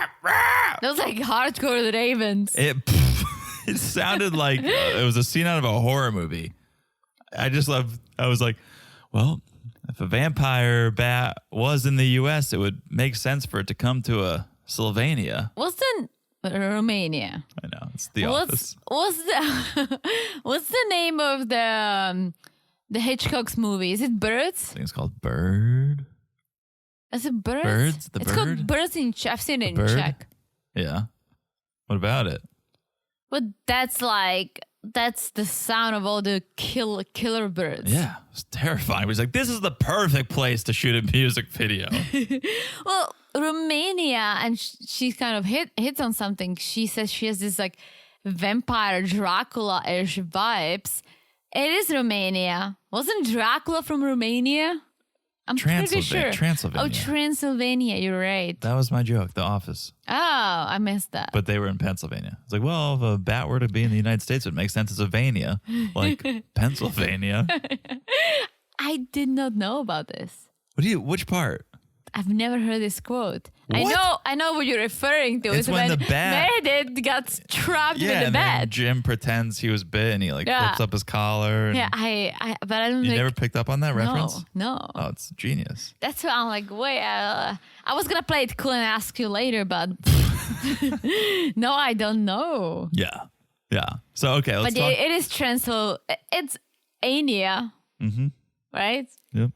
That was like hardcore the Ravens. It sounded like it was a scene out of a horror movie. I was like, well, if a vampire bat was in the U.S., it would make sense for it to come to a Sylvania. What's the Romania? I know, it's The Office. What's the name of the Hitchcock's movie? Is it Birds? I think it's called Bird. Is it Birds? Birds? The it's Bird? called Birds in Czech. I've seen it in Bird? Czech. Yeah. What about it? But that's the sound of all the killer birds. Yeah, it's terrifying. He's like, this is the perfect place to shoot a music video. Well, Romania, and she kind of hits on something. She says she has this like vampire Dracula-ish vibes. It is Romania. Wasn't Dracula from Romania? I'm pretty sure. Transylvania. Oh, Transylvania. You're right. That was my joke, The Office. Oh, I missed that. But they were in Pennsylvania. It's like, well, if a bat were to be in the United States, it would make sense as a Vania, like Pennsylvania. I did not know about this. Which part? I've never heard this quote. What? I know what you're referring to. It's when the bat- Meredith got trapped with the and then bat. Jim pretends he was bit and he flips up his collar. And Yeah, but I don't you think. never picked up on that reference? No. Oh, it's genius. That's why I'm like, wait, I was going to play it cool and ask you later, but no, I don't know. Yeah. So, okay, let's But talk. it is it's Ania, right? Yep.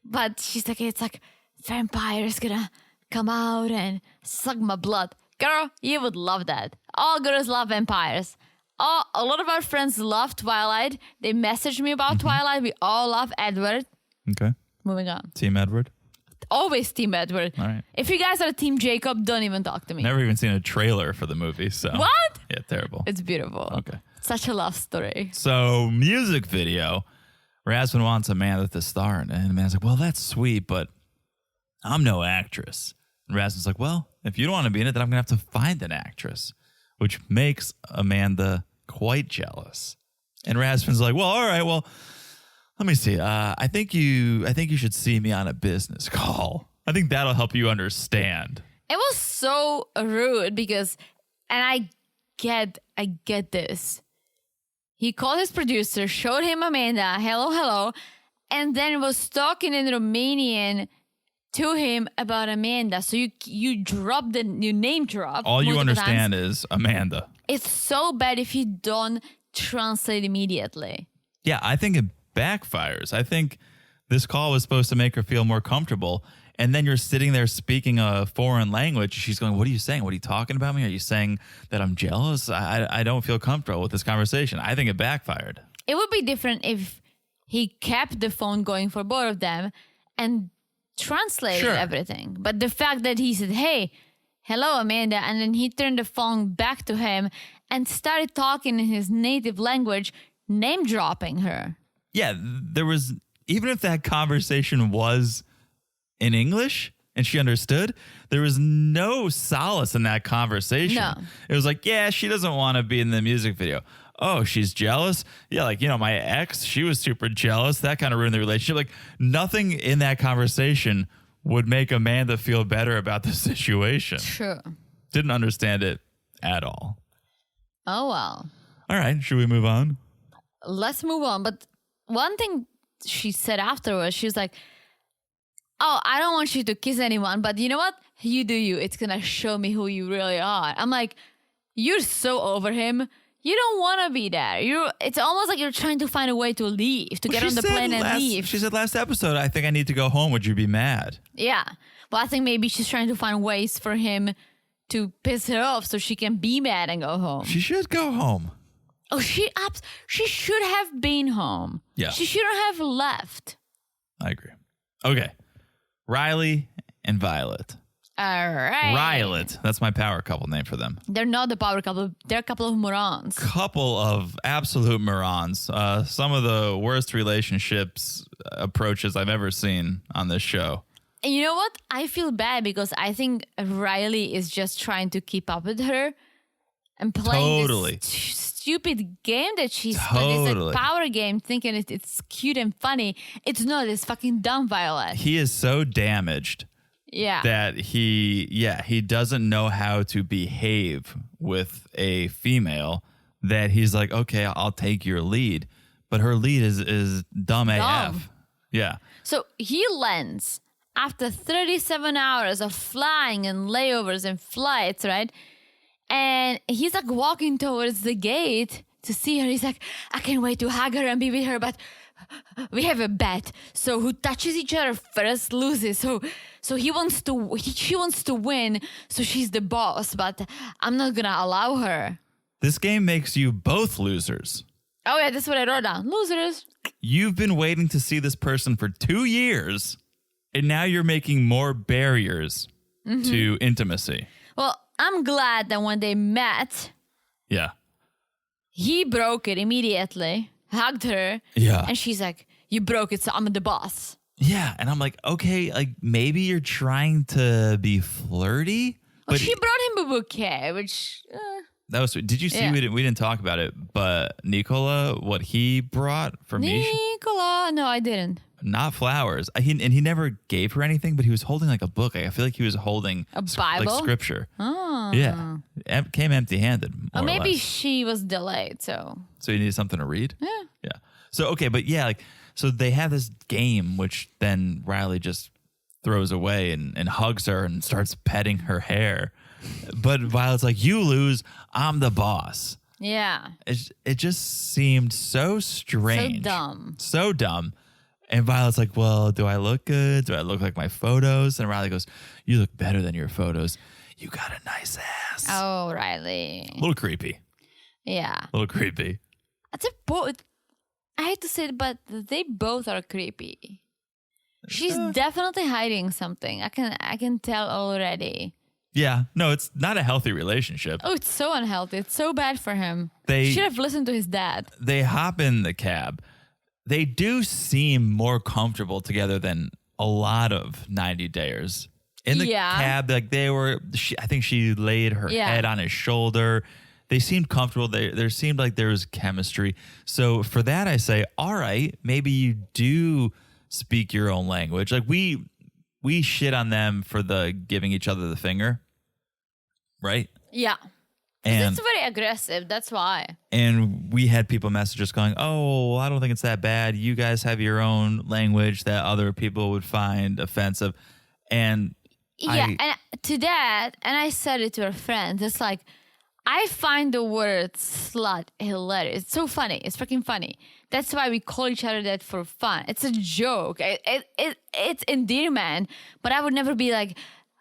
But she's like, it's like vampires gonna come out and suck my blood. Girl, you would love that. All girls love vampires. A lot of our friends love Twilight. They messaged me about Twilight. We all love Edward. Okay. Moving on. Team Edward. Always Team Edward. All right. If you guys are Team Jacob, don't even talk to me. Never even seen a trailer for the movie. So What? Yeah, terrible. It's beautiful. Okay. Such a love story. So, music video. Razvan wants Amanda to star in it. And Amanda's like, well, that's sweet, but I'm no actress. And Razvan's like, well, if you don't want to be in it, then I'm going to have to find an actress, which makes Amanda quite jealous. And Razvan's like, well, all right, well, let me see. I think you should see me on a business call. I think that'll help you understand. It was so rude because, and I get this. He called his producer, showed him Amanda, hello, and then was talking in Romanian to him about Amanda. So you name drop. All you multiple understand times. is Amanda. It's so bad if you don't translate immediately. Yeah, I think it backfires. I think this call was supposed to make her feel more comfortable. And then you're sitting there speaking a foreign language. She's going, what are you saying? What are you talking about me? Are you saying that I'm jealous? I don't feel comfortable with this conversation. I think it backfired. It would be different if he kept the phone going for both of them and translated everything. But the fact that he said, hey, hello, Amanda, and then he turned the phone back to him and started talking in his native language, name dropping her. Yeah, there was, even if that conversation was in English and she understood, there was no solace in that conversation. No. It was like, yeah, she doesn't want to be in the music video. Oh, she's jealous. Yeah, like, my ex, she was super jealous. That kind of ruined the relationship. Like, nothing in that conversation would make Amanda feel better about the situation. True. Didn't understand it at all. Oh, well. All right, should we move on? Let's move on. But one thing she said afterwards, she was like, oh, I don't want you to kiss anyone, but you know what? You do you. It's going to show me who you really are. I'm like, you're so over him. You don't want to be there. It's almost like you're trying to find a way to leave, to get on the plane and leave. She said last episode, I think I need to go home. Would you be mad? Yeah. Well, I think maybe she's trying to find ways for him to piss her off so she can be mad and go home. She should go home. Oh, she should have been home. Yeah. She shouldn't have left. I agree. Okay. Riley and Violet. All right. Violet. That's my power couple name for them. They're not the power couple. They're a couple of morons. Couple of absolute morons. Some of the worst relationships approaches I've ever seen on this show. And you know what? I feel bad because I think Riley is just trying to keep up with her and playing this stupid game that she's playing. It's a power game thinking it's cute and funny. It's not. It's fucking dumb, Violet. He is so damaged. Yeah. That he doesn't know how to behave with a female, that he's like, okay, I'll take your lead. But her lead is dumb AF. Yeah. So he lands after 37 hours of flying and layovers and flights, right? And he's like walking towards the gate to see her. He's like, I can't wait to hug her and be with her, but we have a bet. So who touches each other first loses. So she wants to win. So she's the boss, but I'm not gonna allow her. This game makes you both losers. Oh yeah, that's what I wrote down. Losers. You've been waiting to see this person for 2 years, and now you're making more barriers to intimacy. Well, I'm glad that when they met, he broke it immediately. Hugged her. Yeah. And she's like, you broke it, so I'm the boss. Yeah. And I'm like, okay, like maybe you're trying to be flirty. Well, she brought him a bouquet, which... That was sweet. Did you see, we didn't talk about it, but Nicola, what he brought for Meisha? Nicola? No, I didn't. Not flowers. He never gave her anything, but he was holding like a book. I feel like he was holding a Bible? Like scripture. Oh. Yeah. Came empty-handed. Or maybe she was delayed, so you needed something to read? Yeah. Yeah. So, okay, but yeah, like, so they have this game, which then Riley just throws away and hugs her and starts petting her hair. But Violet's like, you lose, I'm the boss. Yeah. It just seemed so strange. So dumb. And Violet's like, well, do I look good? Do I look like my photos? And Riley goes, you look better than your photos. You got a nice ass. Oh, Riley. A little creepy. Yeah. A little creepy. I hate to say it, but they both are creepy. She's definitely hiding something. I can tell already. Yeah. No, it's not a healthy relationship. Oh, it's so unhealthy. It's so bad for him. They should have listened to his dad. They hop in the cab. They do seem more comfortable together than a lot of 90 Dayers. In the cab, like I think she laid her head on his shoulder. They seemed comfortable. There seemed like there was chemistry. So for that, I say, all right, maybe you do speak your own language. Like we shit on them for the giving each other the finger, right? Yeah. And it's very aggressive. That's why. And we had people message us going, oh, I don't think it's that bad. You guys have your own language that other people would find offensive. And and to that, and I said it to a friend, it's like, I find the word slut hilarious. It's so funny. It's freaking funny. That's why we call each other that for fun. It's a joke. It's endearment. But I would never be like,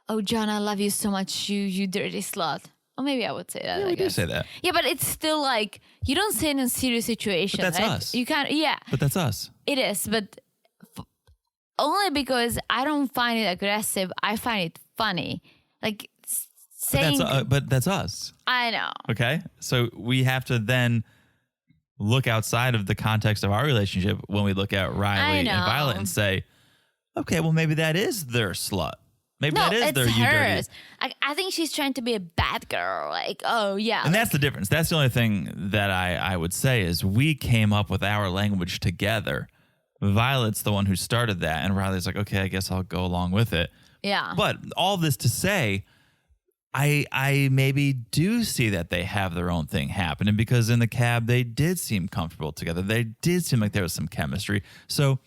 oh, John, I love you so much, you dirty slut. Or maybe I would say that. Yeah, we do say that. Yeah, but it's still like, you don't say it in a serious situation. But that's right? us. You can't, yeah. But that's us. It is, but only because I don't find it aggressive. I find it funny. Like saying... But that's us. I know. Okay? So we have to then look outside of the context of our relationship when we look at Riley and Violet and say, okay, well, maybe that is their slut. Maybe that is their you dirty. I think she's trying to be a bad girl. Like, oh, yeah. And that's the difference. That's the only thing that I would say is we came up with our language together. Violet's the one who started that. And Riley's like, okay, I guess I'll go along with it. Yeah. But all this to say, I maybe do see that they have their own thing happening because in the cab, they did seem comfortable together. They did seem like there was some chemistry. So,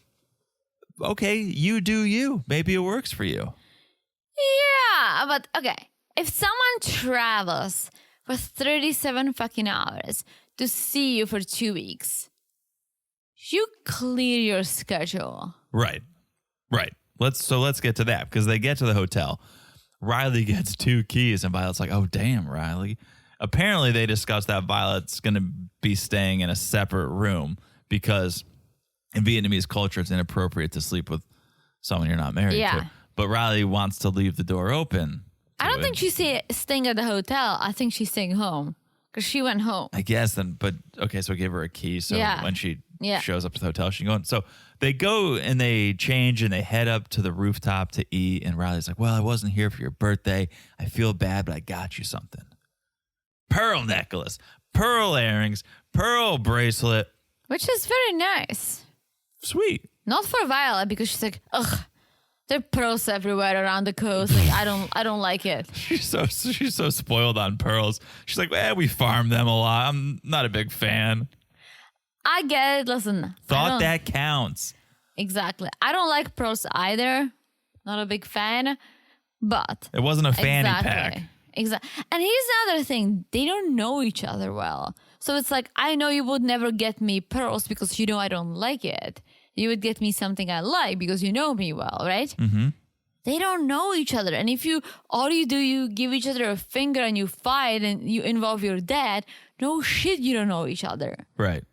okay, you do you. Maybe it works for you. Yeah, but okay. If someone travels for 37 fucking hours to see you for 2 weeks, you clear your schedule. Right. Let's get to that because they get to the hotel. Riley gets 2 keys and Violet's like, oh, damn, Riley. Apparently they discussed that Violet's going to be staying in a separate room because in Vietnamese culture, it's inappropriate to sleep with someone you're not married to. But Riley wants to leave the door open. I don't think she's staying at the hotel. I think she's staying home because she went home. I guess then, but okay, so give her a key. So when she shows up to the hotel, she can go in. So they go and they change and they head up to the rooftop to eat. And Riley's like, well, I wasn't here for your birthday. I feel bad, but I got you something. Pearl necklace, pearl earrings, pearl bracelet. Which is very nice. Sweet. Not for Violet because she's like, ugh. There are pearls everywhere around the coast. Like I don't like it. She's so spoiled on pearls. She's like, we farm them a lot. I'm not a big fan. I get it. Listen. Thought that counts. Exactly. I don't like pearls either. Not a big fan. But it wasn't a fanny pack. Exactly. And here's another thing. They don't know each other well. So it's like, I know you would never get me pearls because you know I don't like it. You would get me something I like because you know me well, right? Mm-hmm. They don't know each other. And if you give each other a finger and you fight and you involve your dad, no shit, you don't know each other. Right.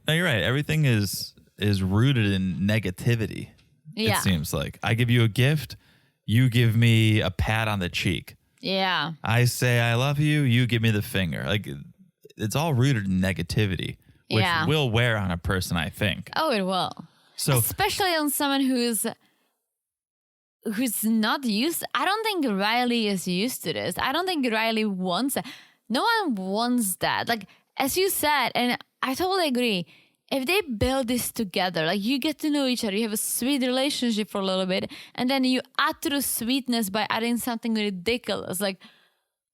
No, you're right. Everything is rooted in negativity. Yeah. It seems like. I give you a gift, you give me a pat on the cheek. Yeah. I say I love you, you give me the finger. Like it's all rooted in negativity, which will wear on a person, I think. Oh, it will. So, especially on someone who's not used. I don't think Riley is used to this. I don't think Riley wants it. No one wants that. Like, as you said, and I totally agree, if they build this together, like you get to know each other, you have a sweet relationship for a little bit, and then you add to the sweetness by adding something ridiculous, like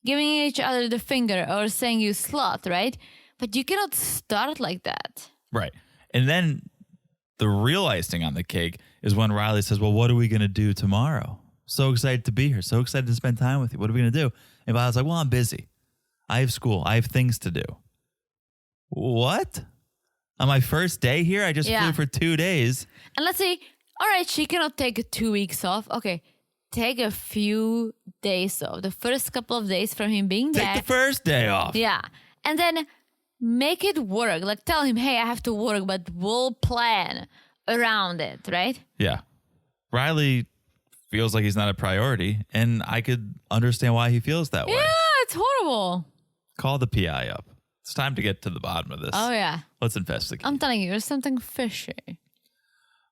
giving each other the finger or saying you slut, right? But you cannot start like that. Right. And then the real icing on the cake is when Riley says, well, what are we going to do tomorrow? So excited to be here. So excited to spend time with you. What are we going to do? And Violet's like, well, I'm busy. I have school. I have things to do. What? On my first day here, I just flew for 2 days. And let's say, all right, she cannot take 2 weeks off. Okay, take a few days off. The first couple of days from him being there. Take the first day off. Yeah. And then make it work. Like tell him, hey, I have to work, but we'll plan around it, right? Yeah. Riley feels like he's not a priority, and I could understand why he feels that way. Yeah, it's horrible. Call the PI up. It's time to get to the bottom of this. Oh, yeah. Let's investigate. I'm telling you, there's something fishy.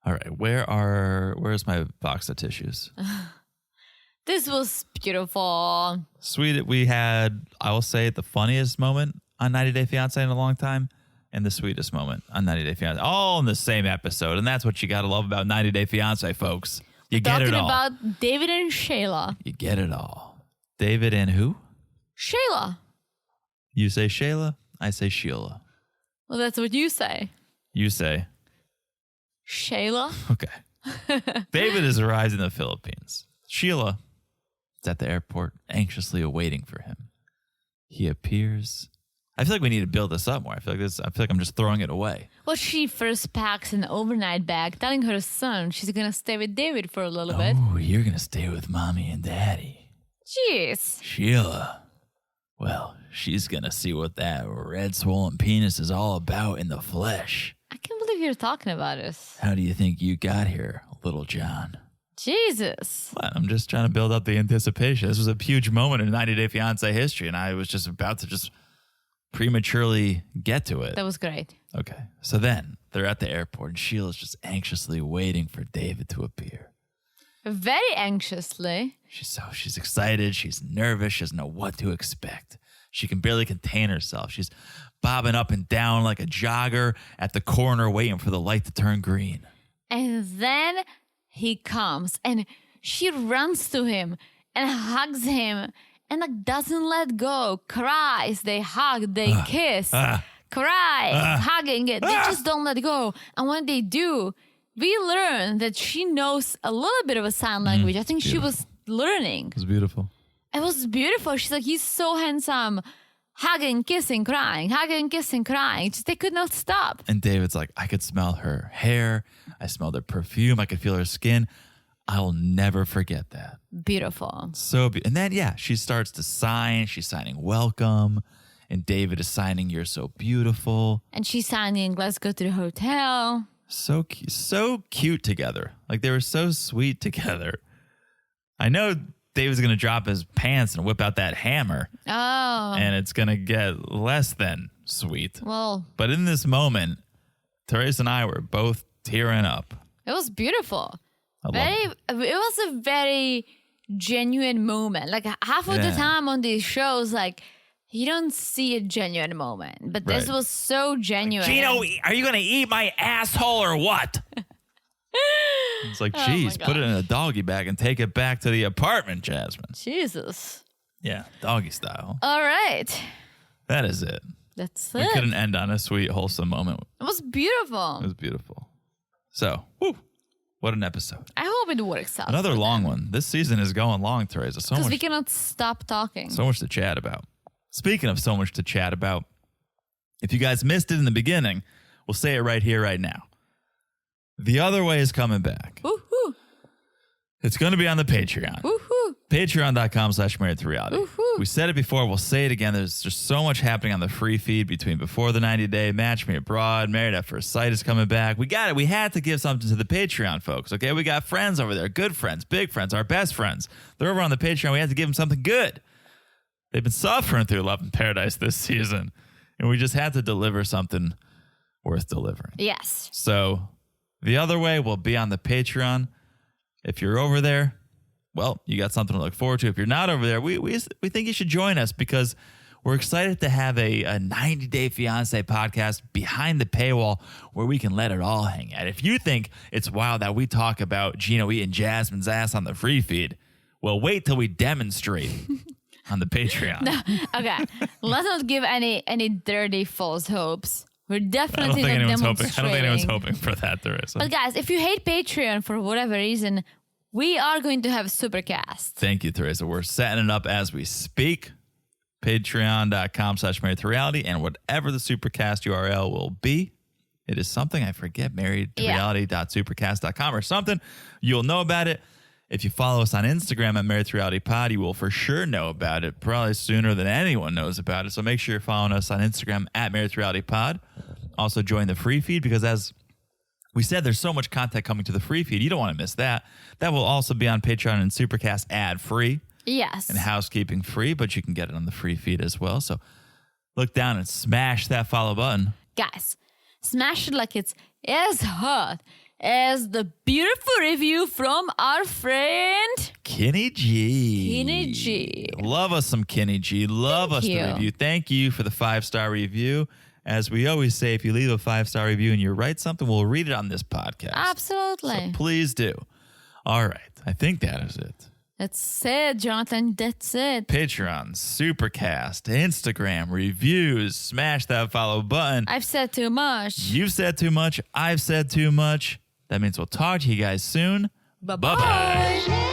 All right. Where's my box of tissues? This was beautiful. Sweet. We had, I will say, the funniest moment on 90 Day Fiancé in a long time and the sweetest moment on 90 Day Fiancé. All in the same episode. And that's what you got to love about 90 Day Fiancé, folks. You get it all. Talking about David and Sheila. You get it all. David and who? Sheila. You say Sheila, I say Sheila. Well, that's what you say. You say? Sheila. Okay. David has arrived in the Philippines. Sheila is at the airport, anxiously awaiting for him. He appears. I feel like we need to build this up more. I feel like I'm just throwing it away. Well, she first packs an overnight bag, telling her son she's gonna stay with David for a little bit. Oh, you're gonna stay with mommy and daddy. Jeez. Sheila. Well, she's gonna see what that red swollen penis is all about in the flesh. I can't believe you're talking about this. How do you think you got here, little John? Jesus. What? I'm just trying to build up the anticipation. This was a huge moment in 90 Day Fiancé history, and I was just about to just prematurely get to it. That was great. Okay. So then they're at the airport, and Sheila's just anxiously waiting for David to appear. Very anxiously. She's excited. She's nervous. She doesn't know what to expect. She can barely contain herself. She's bobbing up and down like a jogger at the corner waiting for the light to turn green. And then he comes and she runs to him and hugs him and like doesn't let go. Cries. They hug. They kiss. Cry. Hugging it. They just don't let go. And when they do, we learn that she knows a little bit of a sign language. I think she was learning. It was beautiful. It was beautiful. She's like, he's so handsome. Hugging, kissing, crying. Hugging, kissing, crying. Just, they could not stop. And David's like, I could smell her hair. I smelled her perfume. I could feel her skin. I'll never forget that. Beautiful. So and then, she starts to sign. She's signing welcome. And David is signing you're so beautiful. And she's signing let's go to the hotel. So cute together. Like they were so sweet together. I know David's going to drop his pants and whip out that hammer. Oh. And it's going to get less than sweet. Well. But in this moment, Teresa and I were both tearing up. It was beautiful. It was a very genuine moment. Like half of the time on these shows, like you don't see a genuine moment. But this was so genuine. Gino, are you going to eat my asshole or what? It's like, geez, put it in a doggy bag and take it back to the apartment, Jasmine. Jesus. Yeah, doggy style. All right. That is it. That's we it. We couldn't end on a sweet, wholesome moment. It was beautiful. It was beautiful. So, what an episode. I hope it works out. Another long one. This season is going long, Teresa. Because we cannot stop talking. So much to chat about. Speaking of so much to chat about, if you guys missed it in the beginning, we'll say it right here, right now. The Other Way is coming back. Woohoo. It's going to be on the Patreon. Woohoo. Patreon.com/marriedtoreality. Woohoo. We said it before. We'll say it again. There's just so much happening on the free feed between Before the 90 Day, Match Me Abroad, Married at First Sight is coming back. We got it. We had to give something to the Patreon folks. Okay, we got friends over there, good friends, big friends, our best friends. They're over on the Patreon. We had to give them something good. They've been suffering through Love in Paradise this season, and we just had to deliver something worth delivering. Yes. So The Other Way will be on the Patreon. If you're over there, well, you got something to look forward to. If you're not over there, we think you should join us because we're excited to have a 90 Day Fiancé podcast behind the paywall where we can let it all hang out. If you think it's wild that we talk about Gino eating Jasmine's ass on the free feed, well, wait till we demonstrate on the Patreon. No, okay, let's not give any dirty false hopes. We're definitely not I don't demonstrating. think anyone's hoping for that, Teresa. But guys, if you hate Patreon for whatever reason, we are going to have Supercast. Thank you, Teresa. We're setting it up as we speak. Patreon.com/marriedtoreality, and whatever the Supercast URL will be, it is something I forget, marriedtoreality.supercast.com or something. You'll know about it. If you follow us on Instagram at Married to Reality Pod, you will for sure know about it, probably sooner than anyone knows about it. So make sure you're following us on Instagram at Married to Reality Pod. Also join the free feed because as we said, there's so much content coming to the free feed. You don't want to miss that. That will also be on Patreon and Supercast ad free. Yes. And housekeeping free, but you can get it on the free feed as well. So look down and smash that follow button. Guys, smash it like it's as hot as the beautiful review from our friend Kenny G. Kenny G. Love us some Kenny G. Love us the review. Thank you for the 5-star review. As we always say, if you leave a 5-star review and you write something, we'll read it on this podcast. Absolutely. So please do. All right. I think that is it. That's it, Jonathan. That's it. Patreon, Supercast, Instagram, reviews. Smash that follow button. I've said too much. You've said too much. I've said too much. That means we'll talk to you guys soon. Bye-bye.